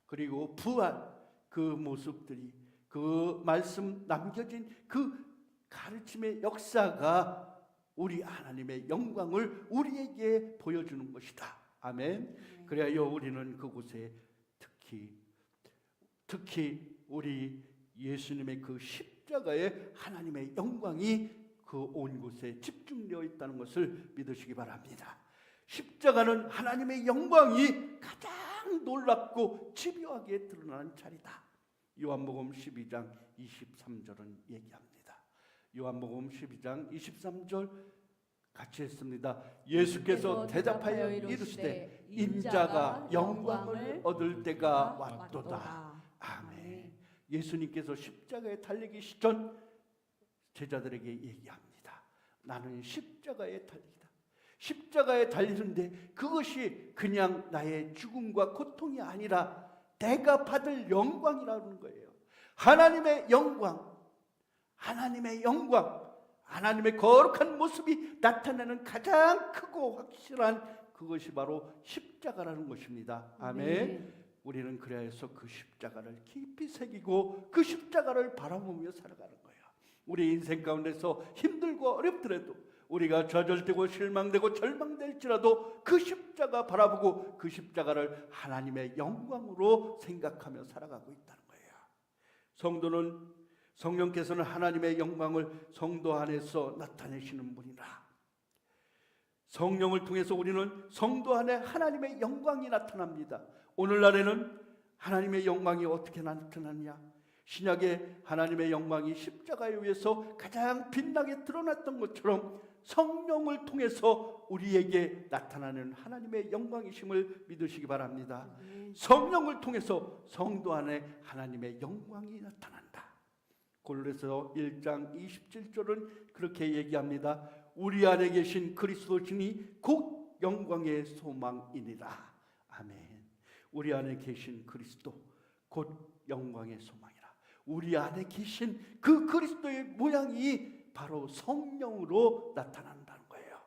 S2: 그리고 부활, 그 모습들이, 그 말씀 남겨진 그 가르침의 역사가 우리 하나님의 영광을 우리에게 보여주는 것이다. 아멘. 그래야 우리는 그곳에 특히 우리 예수님의 그 십자가의 하나님의 영광이 그 온 곳에 집중되어 있다는 것을 믿으시기 바랍니다. 십자가는 하나님의 영광이 가장 놀랍고 집요하게 드러나는 자리다. 요한복음 12장 23절은 얘기합니다. 요한복음 12장 23절 같이 했습니다. 예수께서 대답하여 이르시되 인자가 영광을 얻을 때가 왔도다. 아멘. 예수님께서 십자가에 달리기 전 제자들에게 얘기합니다. 나는 십자가에 달리다. 십자가에 달리는데 그것이 그냥 나의 죽음과 고통이 아니라 내가 받을 영광이라는 거예요. 하나님의 영광, 하나님의 영광, 하나님의 거룩한 모습이 나타나는 가장 크고 확실한 그것이 바로 십자가라는 것입니다. 아멘. 우리는 그래야 해서 그 십자가를 깊이 새기고 그 십자가를 바라보며 살아가는 거예요. 우리 인생 가운데서 힘들고 어렵더라도, 우리가 좌절되고 실망되고 절망될지라도 그 십자가 바라보고 그 십자가를 하나님의 영광으로 생각하며 살아가고 있다는 거예요. 성령께서는 하나님의 영광을 성도 안에서 나타내시는 분이라. 성령을 통해서 우리는 성도 안에 하나님의 영광이 나타납니다. 오늘날에는 하나님의 영광이 어떻게 나타나냐? 신약의 하나님의 영광이 십자가에 의해서 가장 빛나게 드러났던 것처럼 성령을 통해서 우리에게 나타나는 하나님의 영광이심을 믿으시기 바랍니다. 성령을 통해서 성도 안에 하나님의 영광이 나타난다. 골로새서 1장 27절은 그렇게 얘기합니다. 우리 안에 계신 그리스도신이 곧 영광의 소망이니라. 아멘. 우리 안에 계신 그리스도 곧 영광의 소망이라. 우리 안에 계신 그 그리스도의 모양이 바로 성령으로 나타난다는 거예요.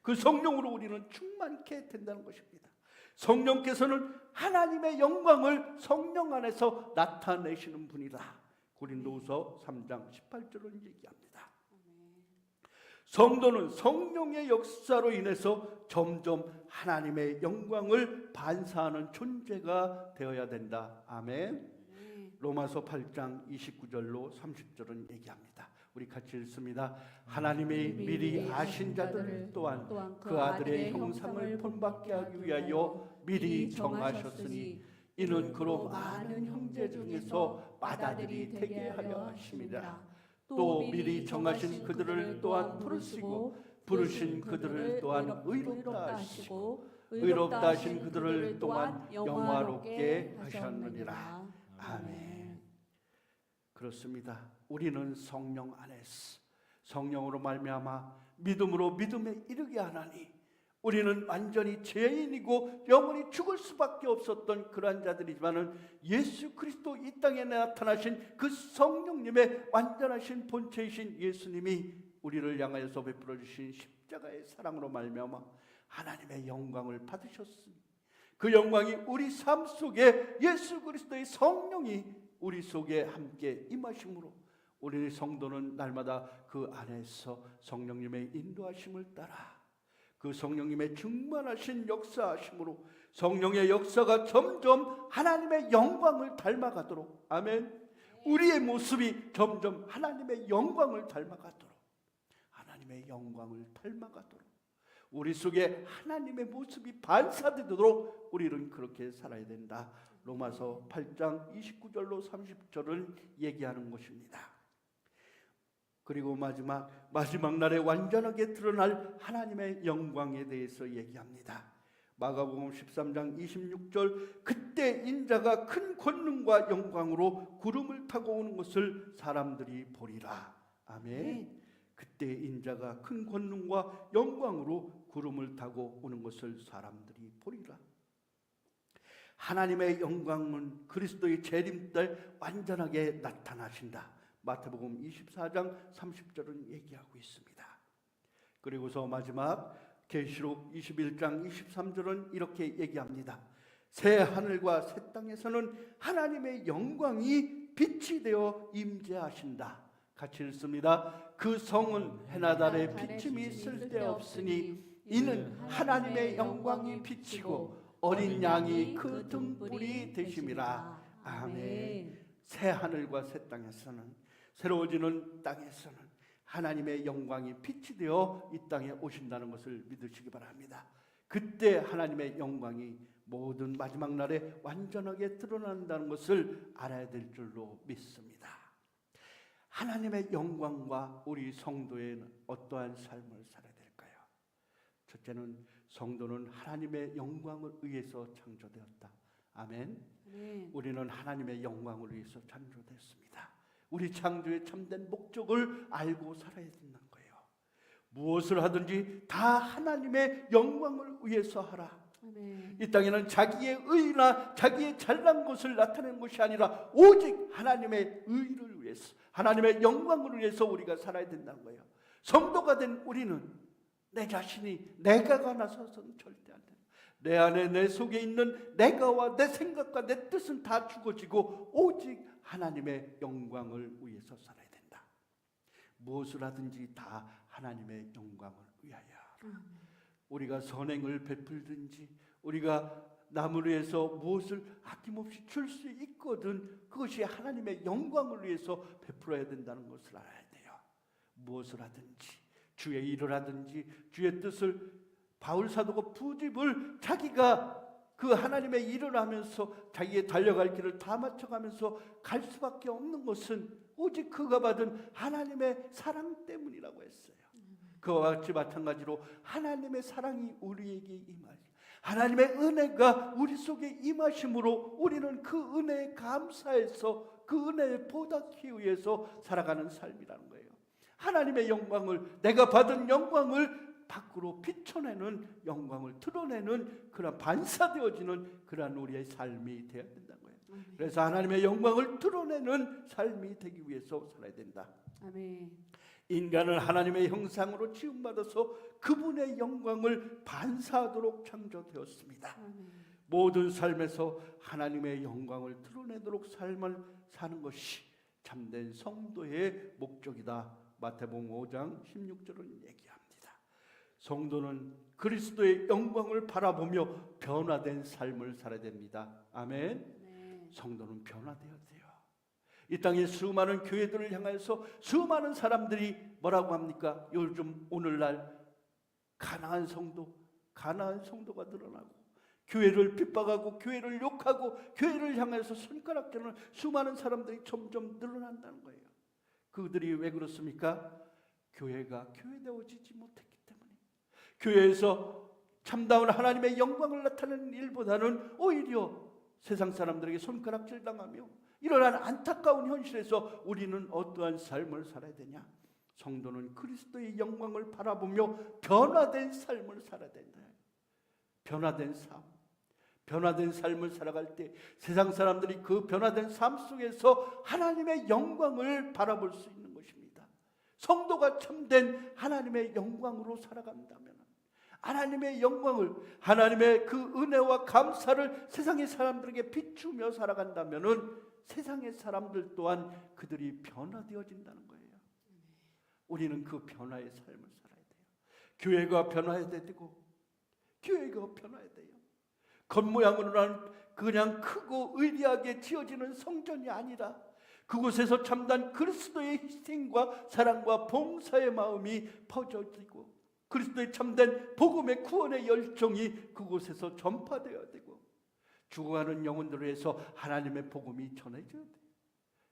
S2: 그 성령으로 우리는 충만케 된다는 것입니다. 성령께서는 하나님의 영광을 성령 안에서 나타내시는 분이다. 고린도후서 3장 18절은 얘기합니다. 성도는 성령의 역사로 인해서 점점 하나님의 영광을 반사하는 존재가 되어야 된다. 아멘. 로마서 8장 29절로 30절은 얘기합니다. 우리 같이 읽습니다. 하나님이 미리 아신 자들 또한 그 아들의 형상을 본받게 하기 위하여 미리 정하셨으니 이는 그로 많은 형제 중에서 맏아들이 되게 하려 하심이라. 또 미리 정하신 그들을 또한 부르시고 부르신 그들을 또한 의롭다 하시고 의롭다 하신 그들을 또한 영화롭게 하셨느니라. 아멘. 그렇습니다. 우리는 성령 안에서 성령으로 말미암아 믿음으로 믿음에 이르게 하나니 우리는 완전히 죄인이고 영원히 죽을 수밖에 없었던 그러한 자들이지만은 예수 그리스도 이 땅에 나타나신 그 성령님의 완전하신 본체이신 예수님이 우리를 향하여서 베풀어 주신 십자가의 사랑으로 말미암아 하나님의 영광을 받으셨으니 그 영광이 우리 삶 속에 예수 그리스도의 성령이 우리 속에 함께 임하심으로 우리 성도는 날마다 그 안에서 성령님의 인도하심을 따라 그 성령님의 충만하신 역사하심으로 성령의 역사가 점점 하나님의 영광을 닮아가도록 아멘. 우리의 모습이 점점 하나님의 영광을 닮아가도록 하나님의 영광을 닮아가도록 우리 속에 하나님의 모습이 반사되도록 우리는 그렇게 살아야 된다. 로마서 8장 29절로 30절을 얘기하는 것입니다. 그리고 마지막 날에 완전하게 드러날 하나님의 영광에 대해서 얘기합니다. 마가복음 13장 26절 그때 인자가 큰 권능과 영광으로 구름을 타고 오는 것을 사람들이 보리라. 아멘. 그때 인자가 큰 권능과 영광으로 구름을 타고 오는 것을 사람들이 보리라. 하나님의 영광은 그리스도의 재림 때 완전하게 나타나신다. 마태복음 24장 30절은 얘기하고 있습니다. 그리고서 마지막 계시록 21장 23절은 이렇게 얘기합니다. 새 하늘과 새 땅에서는 하나님의 영광이 빛이 되어 임재하신다. 같이 읽습니다. 그 성은 해나 달에 비침이 쓸데없으니 이는 하나님의 영광이 비치고 어린 양이 그 등불이 되심이라. 아멘. 새 하늘과 새 땅에서는 새로워지는 땅에서는 하나님의 영광이 빛이 되어 이 땅에 오신다는 것을 믿으시기 바랍니다. 그때 하나님의 영광이 모든 마지막 날에 완전하게 드러난다는 것을 알아야 될 줄로 믿습니다. 하나님의 영광과 우리 성도의 어떠한 삶을 살아야 될까요? 첫째는 성도는 하나님의 영광을 위해서 창조되었다. 아멘. 우리는 하나님의 영광을 위해서 창조됐습니다. 우리 창조의 참된 목적을 알고 살아야 된다는 거예요. 무엇을 하든지 다 하나님의 영광을 위해서 하라. 이 땅에는 자기의 의나 자기의 잘난 것을 나타내는 것이 아니라 오직 하나님의 의를 위해서 하나님의 영광을 위해서 우리가 살아야 된다는 거예요. 성도가 된 우리는 내 자신이 내가가 나서서는 절대 안 된다. 내 안에 내 속에 있는 내가와 내 생각과 내 뜻은 다 죽어지고 오직 하나님의 영광을 위해서 살아야 된다. 무엇을 하든지 다 하나님의 영광을 위하여. 우리가 선행을 베풀든지 우리가 남을 위해서 무엇을 아낌없이 줄 수 있거든 그것이 하나님의 영광을 위해서 베풀어야 된다는 것을 알아야 돼요. 무엇을 하든지 주의 일을 하든지 주의 뜻을 바울 사도가 부집을 자기가 그 하나님의 일을 하면서 자기의 달려갈 길을 다 맞춰가면서 갈 수밖에 없는 것은 오직 그가 받은 하나님의 사랑 때문이라고 했어요. 그와 같이 마찬가지로 하나님의 사랑이 우리에게 임하시 하나님의 은혜가 우리 속에 임하심으로 우리는 그 은혜에 감사해서 그 은혜에 보답하기 위해서 살아가는 삶이라는 거예요. 하나님의 영광을 내가 받은 영광을 밖으로 비춰내는 영광을 드러내는 그런 반사되어지는 그런 우리의 삶이 되어야 된다는 거예요. 그래서 하나님의 영광을 드러내는 삶이 되기 위해서 살아야 된다.
S4: 아멘.
S2: 인간을 하나님의 형상으로 지음받아서 그분의 영광을 반사하도록 창조되었습니다. 모든 삶에서 하나님의 영광을 드러내도록 삶을 사는 것이 참된 성도의 목적이다. 마태복음 5장 16절은 얘기합니다. 성도는 그리스도의 영광을 바라보며 변화된 삶을 살아야 됩니다. 아멘.
S4: 네.
S2: 성도는 변화되어야 돼요. 이 땅의 수많은 교회들을 향해서 수많은 사람들이 뭐라고 합니까? 요즘 오늘날 가난한 성도가 늘어나고 교회를 핍박하고 교회를 욕하고 교회를 향해서 손가락질하는 수많은 사람들이 점점 늘어난다는 거예요. 그들이 왜 그렇습니까? 교회가 교회되어지지 못했기 때문에, 교회에서 참다운 하나님의 영광을 나타내는 일보다는 오히려 세상 사람들에게 손가락질 당하며 이러한 안타까운 현실에서 우리는 어떠한 삶을 살아야 되냐? 성도는 그리스도의 영광을 바라보며 변화된 삶을 살아야 된다. 변화된 삶, 변화된 삶을 살아갈 때 세상 사람들이 그 변화된 삶 속에서 하나님의 영광을 바라볼 수 있는 것입니다. 성도가 참된 하나님의 영광으로 살아간다면, 하나님의 영광을, 하나님의 그 은혜와 감사를 세상의 사람들에게 비추며 살아간다면 세상의 사람들 또한 그들이 변화되어진다는 거예요. 우리는 그 변화의 삶을 살아야 돼요. 교회가 변화해야 되고, 교회가 변화해야 돼요. 겉모양으로는 그냥 크고 의리하게 지어지는 성전이 아니라 그곳에서 참된 그리스도의 희생과 사랑과 봉사의 마음이 퍼져지고 그리스도의 참된 복음의 구원의 열정이 그곳에서 전파되어야 되고 죽어가는 영혼들을 위해서 하나님의 복음이 전해져야 돼요.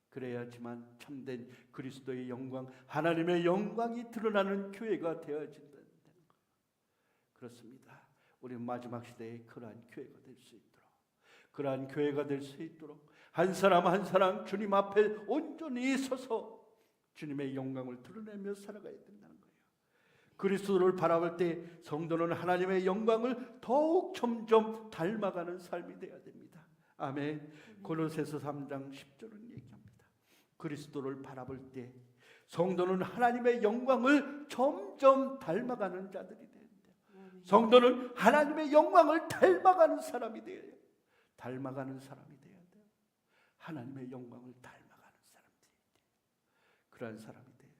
S2: 그래야지만 참된 그리스도의 영광, 하나님의 영광이 드러나는 교회가 되어진다는 거. 그렇습니다. 우리는 마지막 시대에 그러한 교회가 될 수 있도록, 그러한 교회가 될 수 있도록 한 사람 한 사람 주님 앞에 온전히 서서 주님의 영광을 드러내며 살아가야 된다는 거예요. 그리스도를 바라볼 때 성도는 하나님의 영광을 더욱 점점 닮아가는 삶이 되어야 됩니다. 아멘. 고린도서 3장 10절은 얘기합니다. 그리스도를 바라볼 때 성도는 하나님의 영광을 점점 닮아가는 자들이 돼요. 성도는 하나님의 영광을 닮아가는 사람이 돼야 돼요. 닮아가는 사람이 돼야 돼요. 하나님의 영광을 닮아가는 사람들이 돼요. 그러한 사람이 돼요.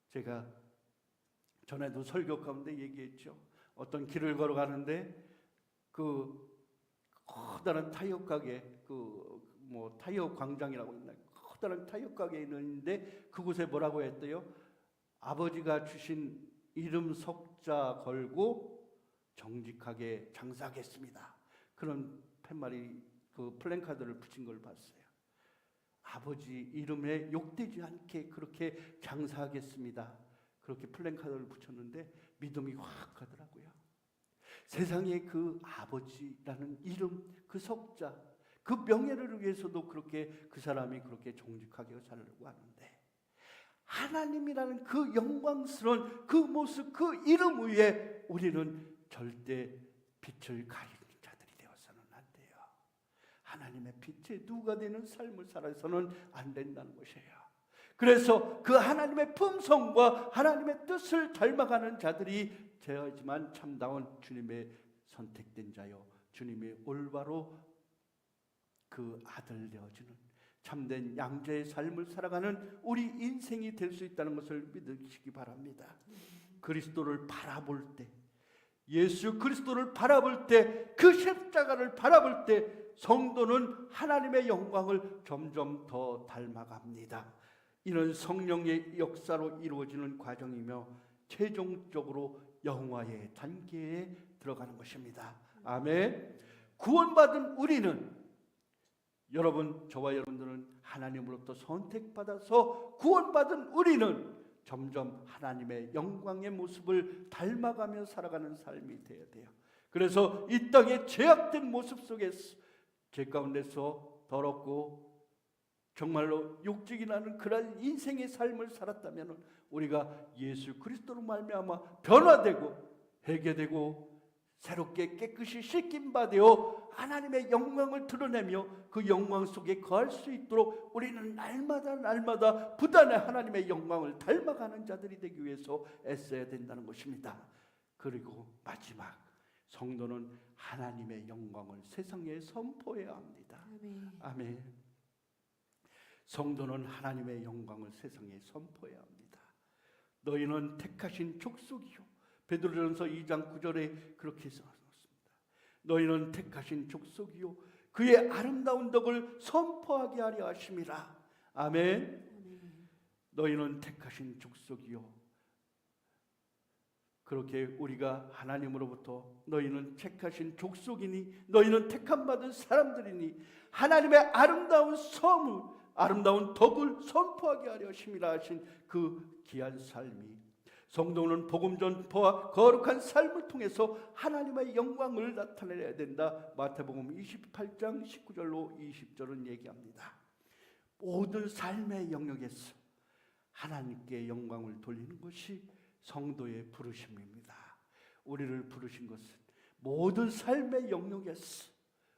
S2: 제가 전에도 설교 가운데 얘기했죠. 어떤 길을 걸어가는데 그 커다란 타이어 가게, 타이어 광장이라고 있나요? 커다란 타이어 가게에 있는데 그곳에 뭐라고 했대요? 아버지가 주신 이름 석자 걸고 정직하게 장사하겠습니다. 그런 팻말이 그 플랜카드를 붙인 걸 봤어요. 아버지 이름에 욕되지 않게 그렇게 장사하겠습니다. 그렇게 플랜카드를 붙였는데 믿음이 확 가더라고요. 세상에 그 아버지라는 이름, 그 석자, 그 명예를 위해서도 그렇게 그 사람이 그렇게 정직하게 살려고 하는데 하나님이라는 그 영광스러운 그 모습, 그 이름 위에 우리는 절대 빛을 가리는 자들이 되어서는 안 돼요. 하나님의 빛에 누가 되는 삶을 살아서는 안 된다는 것이에요. 그래서 그 하나님의 품성과 하나님의 뜻을 닮아가는 자들이 되어야지만 참다운 주님의 선택된 자요, 주님의 올바로 그 아들 되어지는 참된 양자의 삶을 살아가는 우리 인생이 될 수 있다는 것을 믿으시기 바랍니다. 그리스도를 바라볼 때, 예수 그리스도를 바라볼 때, 그 십자가를 바라볼 때 성도는 하나님의 영광을 점점 더 닮아갑니다. 이런 성령의 역사로 이루어지는 과정이며 최종적으로 영화의 단계에 들어가는 것입니다. 아멘. 구원받은 우리는, 여러분, 저와 여러분들은 하나님으로부터 선택받아서 구원받은 우리는 점점 하나님의 영광의 모습을 닮아가며 살아가는 삶이 되어야 돼요. 그래서 이 땅의 죄악된 모습 속에서, 죄 가운데서 더럽고 정말로 욕직이 나는 그런 인생의 삶을 살았다면 우리가 예수 그리스도로 말미암아 변화되고 회개되고 새롭게 깨끗이 씻긴 바 되어 하나님의 영광을 드러내며 그 영광 속에 거할 수 있도록 우리는 날마다 부단히 하나님의 영광을 닮아가는 자들이 되기 위해서 애써야 된다는 것입니다. 그리고 마지막, 성도는 하나님의 영광을 세상에 선포해야 합니다. 아멘. 성도는 하나님의 영광을 세상에 선포해야 합니다. 너희는 택하신 족속이요, 베드로전서 2장 9절에 그렇게 써놨습니다. 너희는 택하신 족속이요, 그의 아름다운 덕을 선포하게 하려 하심이라. 아멘. 너희는 택하신 족속이요. 그렇게 우리가 하나님으로부터 너희는 택하신 족속이니 너희는 택함 받은 사람들이니 하나님의 아름다운 선물, 아름다운 덕을 선포하게 하려 심이라 하신 그 귀한 삶이, 성도는 복음 전포와 거룩한 삶을 통해서 하나님의 영광을 나타내야 된다. 마태복음 28장 19절로 20절은 얘기합니다. 모든 삶의 영역에서 하나님께 영광을 돌리는 것이 성도의 부르심입니다. 우리를 부르신 것은 모든 삶의 영역에서,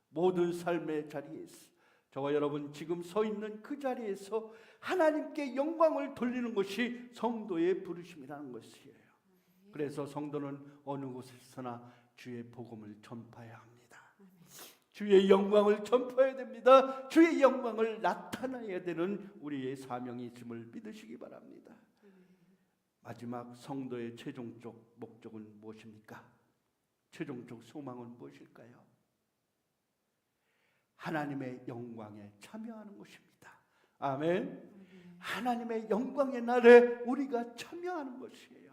S2: 모든 삶의 자리에서, 저와 여러분 지금 서 있는 그 자리에서 하나님께 영광을 돌리는 것이 성도의 부르심이라는 것이에요. 그래서 성도는 어느 곳에서나 주의 복음을 전파해야 합니다. 주의 영광을 전파해야 됩니다. 주의 영광을 나타내야 되는 우리의 사명이 있음을 믿으시기 바랍니다. 마지막 성도의 최종적 목적은 무엇입니까? 최종적 소망은 무엇일까요? 하나님의 영광에 참여하는 것입니다. 아멘. 하나님의 영광의 날에 우리가 참여하는 것이에요.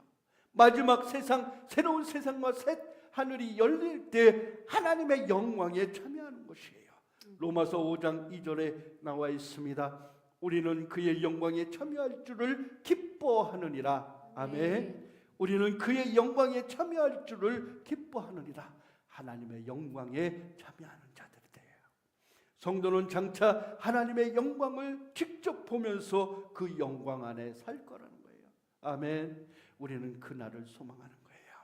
S2: 마지막 세상, 새로운 세상과 새 하늘이 열릴 때 하나님의 영광에 참여하는 것이에요. 로마서 5장 2절에 나와 있습니다. 우리는 그의 영광에 참여할 줄을 기뻐하느니라. 아멘. 우리는 그의 영광에 참여할 줄을 기뻐하느니라. 하나님의 영광에 참여하는 자들이에요. 성도는 장차 하나님의 영광을 직접 보면서 그 영광 안에 살 거라는 거예요. 아멘. 우리는 그날을 소망하는 거예요.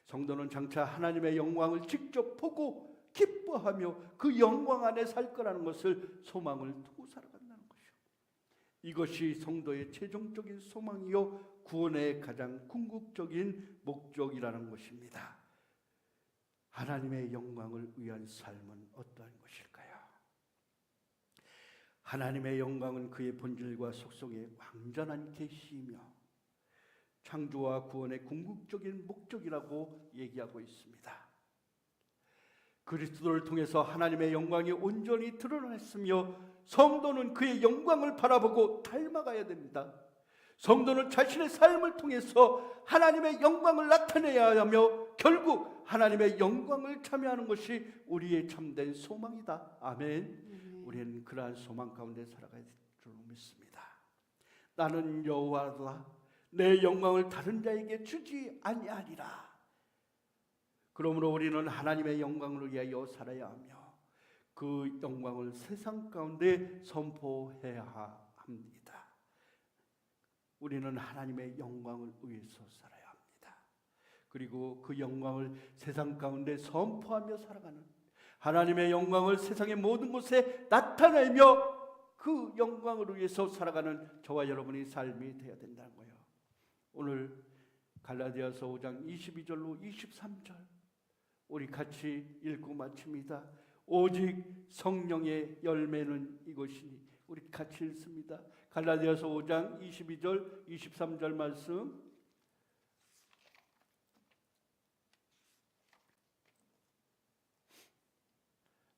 S2: 성도는 장차 하나님의 영광을 직접 보고 기뻐하며 그 영광 안에 살 거라는 것을 소망을 두고 살아간다는 것이요. 이것이 성도의 최종적인 소망이요 구원의 가장 궁극적인 목적이라는 것입니다. 하나님의 영광을 위한 삶은 어떠한 것일까요? 하나님의 영광은 그의 본질과 속성의 완전한 계시이며 창조와 구원의 궁극적인 목적이라고 얘기하고 있습니다. 그리스도를 통해서 하나님의 영광이 온전히 드러났으며 성도는 그의 영광을 바라보고 닮아가야 됩니다. 성도는 자신의 삶을 통해서 하나님의 영광을 나타내야 하며 결국 하나님의 영광을 참여하는 것이 우리의 참된 소망이다. 아멘. 우리는 그러한 소망 가운데 살아가야 될 줄 믿습니다. 나는 여호와라, 내 영광을 다른 자에게 주지 아니하리라. 그러므로 우리는 하나님의 영광을 위하여 살아야 하며 그 영광을 세상 가운데 선포해야 합니다. 우리는 하나님의 영광을 위해서 살아야 합니다. 그리고 그 영광을 세상 가운데 선포하며 살아가는, 하나님의 영광을 세상의 모든 곳에 나타내며 그 영광을 위해서 살아가는 저와 여러분의 삶이 되어야 된다는 거예요. 오늘 갈라디아서 5장 22절로 23절 우리 같이 읽고 마칩니다. 오직 성령의 열매는 이것이니, 우리 같이 읽습니다. 갈라디아서 5장 22절 23절 말씀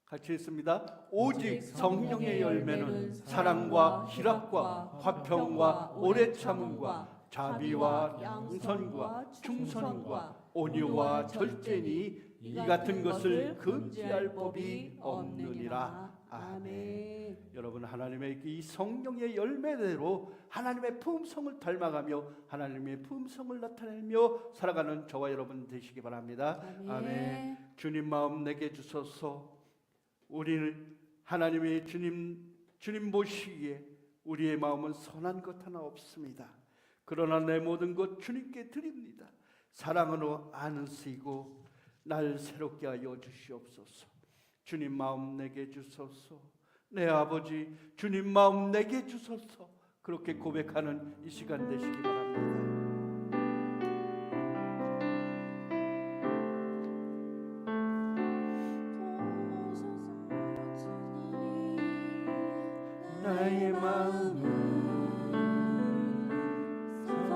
S2: 같이 읽습니다. 오직 성령의 열매는 사랑과 희락과 화평과 오래 참음과 자비와 양선과 충성과 온유와 절제니 이 같은 것을 금지할 법이 없느니라. 아멘. 여러분, 하나님의 이 성령의 열매대로 하나님의 품성을 닮아가며 하나님의 품성을 나타내며 살아가는 저와 여러분 되시기 바랍니다. 아멘. 주님 마음 내게 주소서. 우리는 하나님의 주님 보시기에 우리의 마음은 선한 것 하나 없습니다. 그러나 내 모든 것 주님께 드립니다. 사랑으로 안으시고 날 새롭게 하여 주시옵소서. 주님 마음 내게 주소서. 내 아버지 주님 마음 내게 주소서. 그렇게 고백하는 이 시간 되시기 바랍니다. 나의 마음은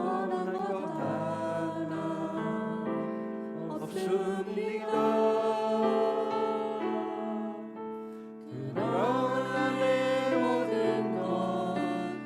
S2: 선한 것 하나 없습니다. 그러나 내 모든 것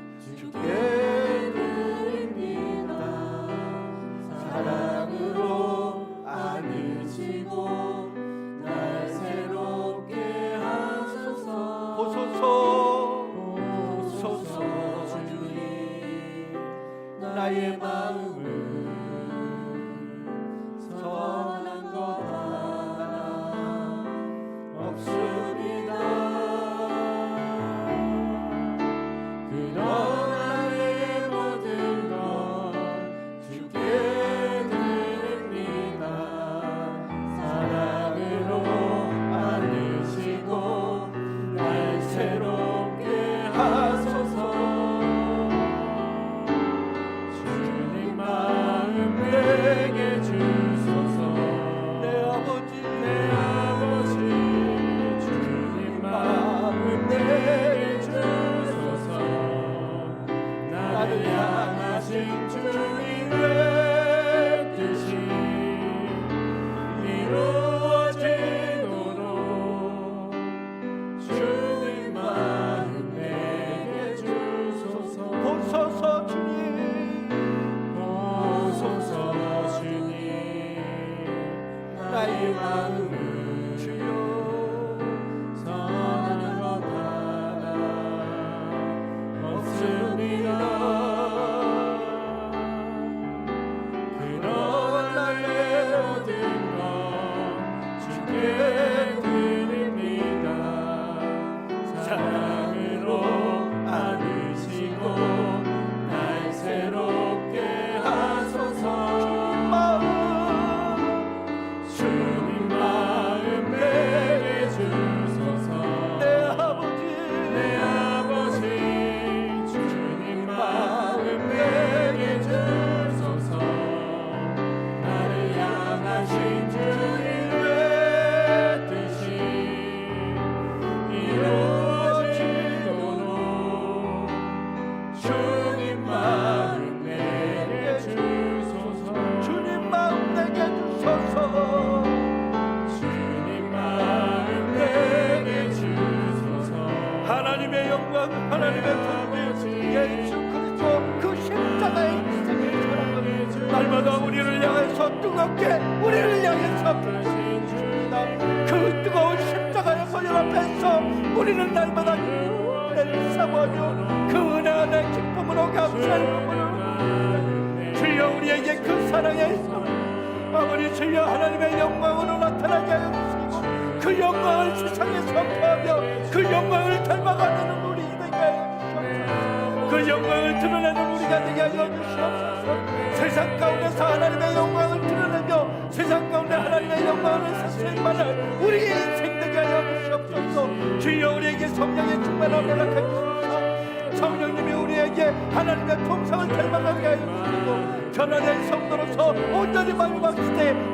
S2: 뜨겁게 우리를 향해서 부르십니다. 그 뜨거운 십자가의 보혈 앞에서 우리는 날마다 은혜를 사모하며 그 은혜 안에 기쁨으로 감사의 부분을 주여 우리에게 그 사랑의 힘을 아버지 주여 하나님의 영광으로 나타나게 하여 주시고 그 영광을 세상에 선포하며 그 영광을 닮아가는 우리 되게 하여 주시옵소서. 그 영광을 드러내는 우리가 되게 하여 주시옵소서. 세상 가운데서 하나님의 영광을 드러내며 세상 가운데 하나님의 영광을 사수히 말할 우리의 인생 되게 하여 주시옵소서. 주여 우리에게 성령의 충만함을 허락해 주시옵소서. 성령님이 우리에게 하나님의 풍성을 닮아가게 하여 주시고 변화된 성도로서 온전히 마지막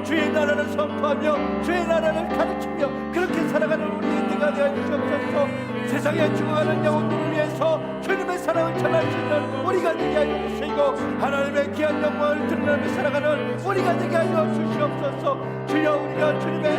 S2: 주의 나라를 선포하며 주의 나라를 가르치며 그렇게 살아가는 우리의 때가 되어 주시옵소서. 세상에 죽어가는 영혼들을 위해서 주님의 사랑을 전할 수 있는 우리가 되게 하여 주시고 하나님의 귀한 영광을 드러내며 살아가는 우리가 되게 하여 주시옵소서. 주여 우리가 주님의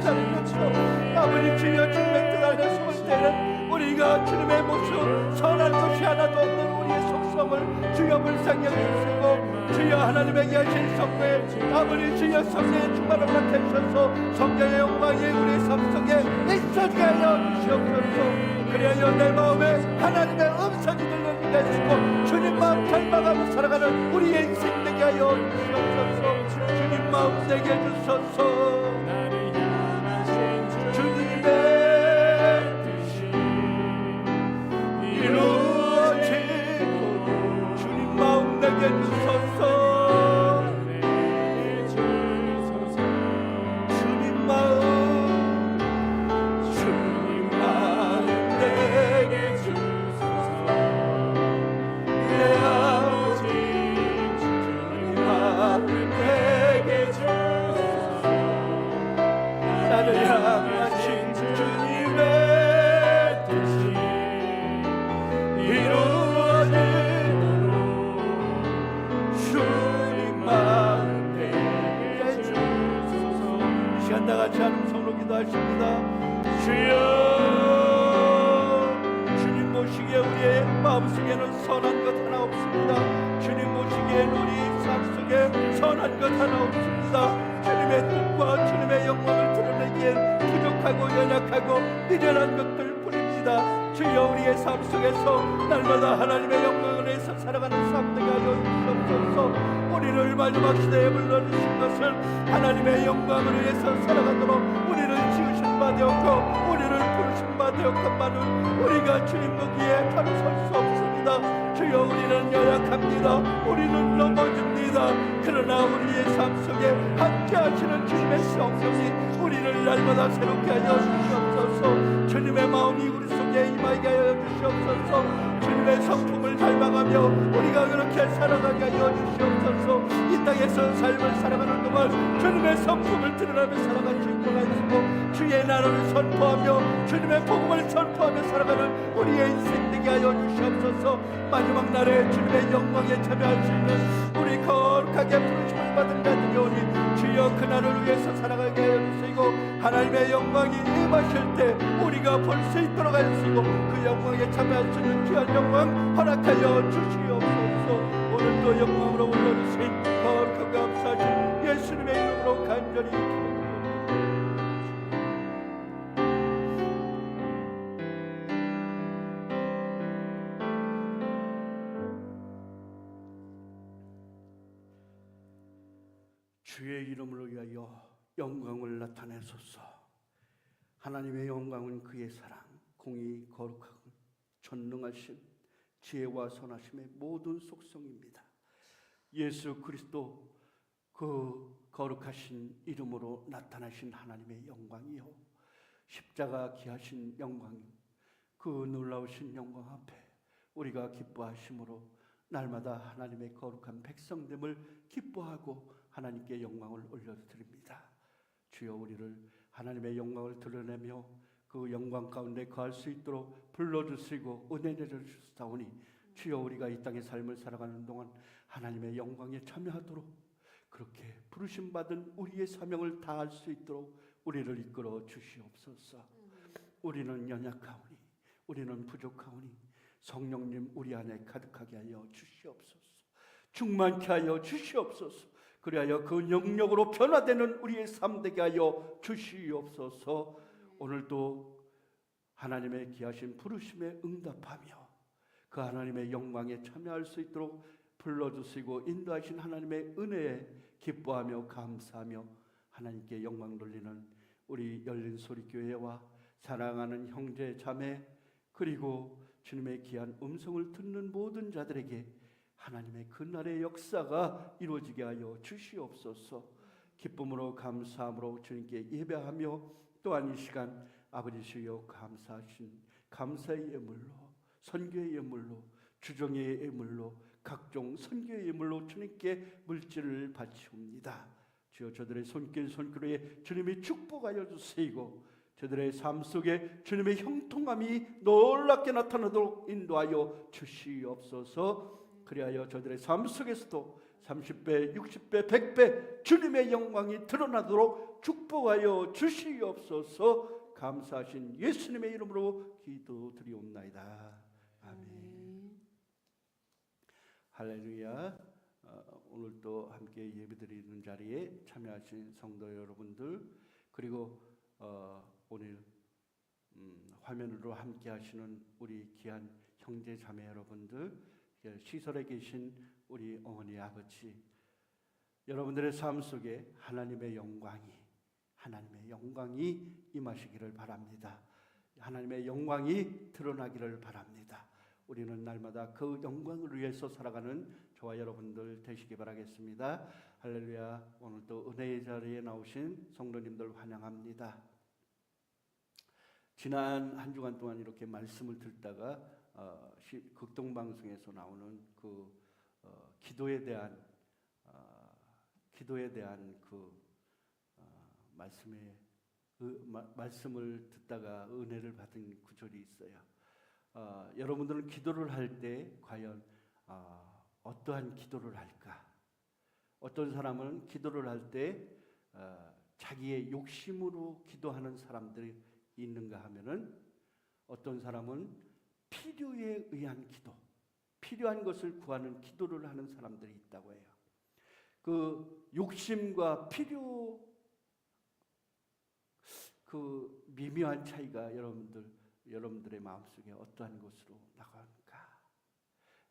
S2: 사랑을 맺고 아버지 주여 주님의 뜻 안에 숨을 때는 우리가 주님의 모습 선한 것이 하나도 없는 우리의 속성을 주여 불쌍히 여기시고 주여 하나님에게 하신 성례 아버지 주여 성령의 충만을 맡으셔서 성령의 영광이 우리의 삶 속에 있어지게 하여 주시옵소서. 그리하여 내 마음에 하나님의 음성이 들려지게 하시고 주님 마음 닮아가며 살아가는 우리의 인생 되게 하여 주시옵소서. 주님 마음 되게 주소서. 나같이 하는 성로 기도하십니다. 주여 주님 모시기에 우리의 마음속에는 선한 것 하나 없습니다. 주님 모시기에는 우리 삶 속에 선한 것 하나 없습니다. 주님의 뜻과 주님의 영광을 드러내기엔 부족하고 연약하고 미련한 것들 뿐입니다. 주여 우리의 삶 속에서 날마다 하나님의 영광을 위해서 살아가는 삶 되게 하여 주옵소서. 우리를 마지막 시대에 불러주신 것은 하나님의 영광을 위해서 살아가도록 우리를 지으신 바 되었고 우리를 부르신 바 되었건만은 우리가 주님 거기에 바로 설 수 없습니다. 주여 우리는 연약합니다. 우리는 넘어집니다. 그러나 우리의 삶 속에 함께 하시는 주님의 성령이 우리를 날마다 새롭게 하여 주시옵소서. 주님의 마음이 우리 속에 임하게 하여 주시옵소서. 주님의 성품을 닮아가며 우리가 그렇게 살아가게 하여 주시옵소서. 이 땅에서 삶을 살아가는 동안 주님의 성품을 드러내며 살아갈 수 있도록 하시고 주의 나라를 선포하며 주님의 복음을 선포하며 살아가는 우리의 인생 되게 하여 주시옵소서. 마지막 날에 주님의 영광에 참여할 수 있는 우리 거룩하게 부르심을 받은 자들이 오니 주여 그날을 위해서 살아가게 하여 주시고 하나님의 영광이 임하실 때 우리가 볼 수 있도록 하시고 그 영광에 참여할 수 있는 귀한 영광 허락하여 주시옵소서. 오늘도 영광으로 올려주신 거룩하고 감사하신 예수님의 이름으로 간절히 기도드립니다. 주의 이름을 위하여 영광을 나타내소서. 하나님의 영광은 그의 사랑, 공의, 거룩하고 전능하신 지혜와 선하심의 모든 속성입니다. 예수 그리스도 그 거룩하신 이름으로 나타나신 하나님의 영광이요 십자가 기하신 영광, 그 놀라우신 영광 앞에 우리가 기뻐하심으로 날마다 하나님의 거룩한 백성됨을 기뻐하고 하나님께 영광을 올려드립니다. 주여 우리를 하나님의 영광을 드러내며 그 영광 가운데 거할 수 있도록 불러주시고 은혜 내려주시사오니 주여 우리가 이 땅의 삶을 살아가는 동안 하나님의 영광에 참여하도록 그렇게 부르심받은 우리의 사명을 다할 수 있도록 우리를 이끌어 주시옵소서. 우리는 연약하오니 우리는 부족하오니 성령님 우리 안에 가득하게 하여 주시옵소서. 충만케 하여 주시옵소서. 그리하여 그 영역으로 변화되는 우리의 삶 되게 하여 주시옵소서. 오늘도 하나님의 귀하신 부르심에 응답하며 그 하나님의 영광에 참여할 수 있도록 불러주시고 인도하신 하나님의 은혜에 기뻐하며 감사하며 하나님께 영광 돌리는 우리 열린소리교회와 사랑하는 형제 자매 그리고 주님의 귀한 음성을 듣는 모든 자들에게 하나님의 그날의 역사가 이루어지게 하여 주시옵소서. 기쁨으로 감사함으로 주님께 예배하며 또한 이 시간 아버지 주여 감사하신 감사의 예물로 선교의 예물로 주정의 예물로 각종 선교의 예물로 주님께 물질을 바치옵니다. 주여 저들의 손길 손길에 주님이 축복하여 주시고 저들의 삶 속에 주님의 형통함이 놀랍게 나타나도록 인도하여 주시옵소서. 그리하여 저들의 삶 속에서도 30배, 60배, 100배 주님의 영광이 드러나도록 축복하여 주시옵소서. 감사하신 예수님의 이름으로 기도드리옵나이다. 아멘. 할렐루야. 오늘 또 함께 예배드리는 자리에 참여하신 성도 여러분들 그리고 오늘 화면으로 함께 하시는 우리 귀한 형제 자매 여러분들 시설에 계신 우리 어머니 아버지 여러분들의 삶 속에 하나님의 영광이 임하시기를 바랍니다. 하나님의 영광이 드러나기를 바랍니다. 우리는 날마다 그 영광을 위해서 살아가는 저와 여러분들 되시기 바라겠습니다. 할렐루야. 오늘 또 은혜의 자리에 나오신 성도님들 환영합니다. 지난 한 주간 동안 이렇게 말씀을 듣다가 극동방송에서 나오는 그 기도에 대한 그 말씀을 듣다가 은혜를 받은 구절이 있어요. 여러분들은 기도를 할 때 과연 어떠한 기도를 할까? 어떤 사람은 기도를 할 때 자기의 욕심으로 기도하는 사람들이 있는가 하면은 어떤 사람은 필요에 의한 기도, 필요한 것을 구하는 기도를 하는 사람들이 있다고 해요. 그 욕심과 필요 그 미묘한 차이가 여러분들의 마음속에 어떠한 것으로 나가는가?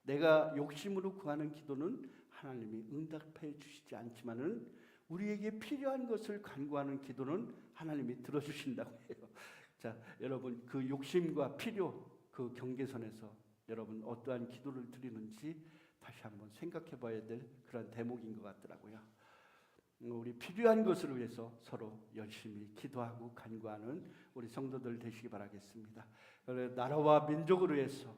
S2: 내가 욕심으로 구하는 기도는 하나님이 응답해 주시지 않지만은 우리에게 필요한 것을 간구하는 기도는 하나님이 들어주신다고 해요. 자, 여러분 그 욕심과 필요 그 경계선에서 여러분 어떠한 기도를 드리는지 다시 한번 생각해 봐야 될 그런 대목인 것 같더라고요. 우리 필요한 것을 위해서 서로 열심히 기도하고 간구하는 우리 성도들 되시기 바라겠습니다. 나라와 민족을 위해서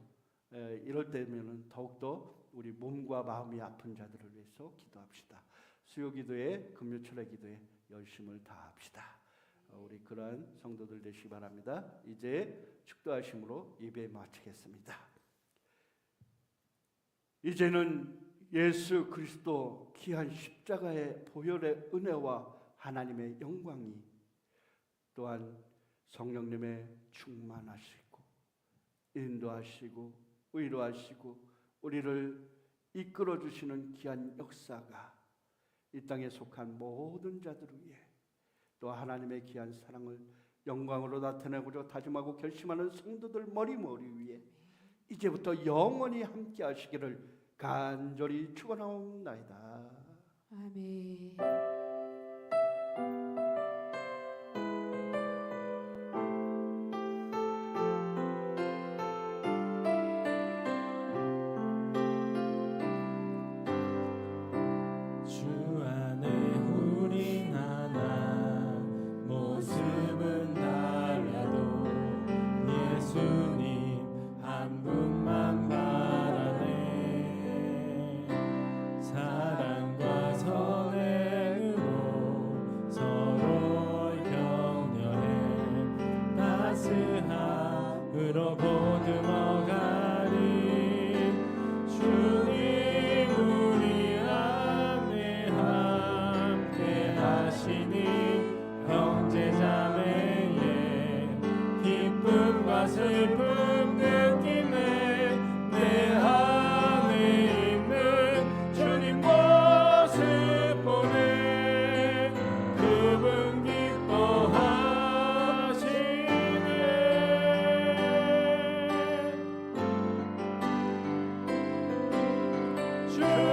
S2: 이럴 때면은 더욱더 우리 몸과 마음이 아픈 자들을 위해서 기도합시다. 수요기도에 금요철의 기도에 열심을 다합시다. 우리 그러한 성도들 되시기 바랍니다. 이제 축도하심으로 예배 마치겠습니다. 이제는 예수 그리스도 귀한 십자가의 보혈의 은혜와 하나님의 영광이 또한 성령님의 충만하시고 인도하시고 위로하시고 우리를 이끌어 주시는 귀한 역사가 이 땅에 속한 모든 자들을 위해 또 하나님의 귀한 사랑을 영광으로 나타내고자 다짐하고 결심하는 성도들 머리머리 위에 이제부터 영원히 함께 하시기를 간절히 축원하옵나이다.
S4: 아멘.
S3: 주 안에 우린 하나 모습은 달라도 예수님 한 분만 바라네. 사랑과 선의
S2: 주여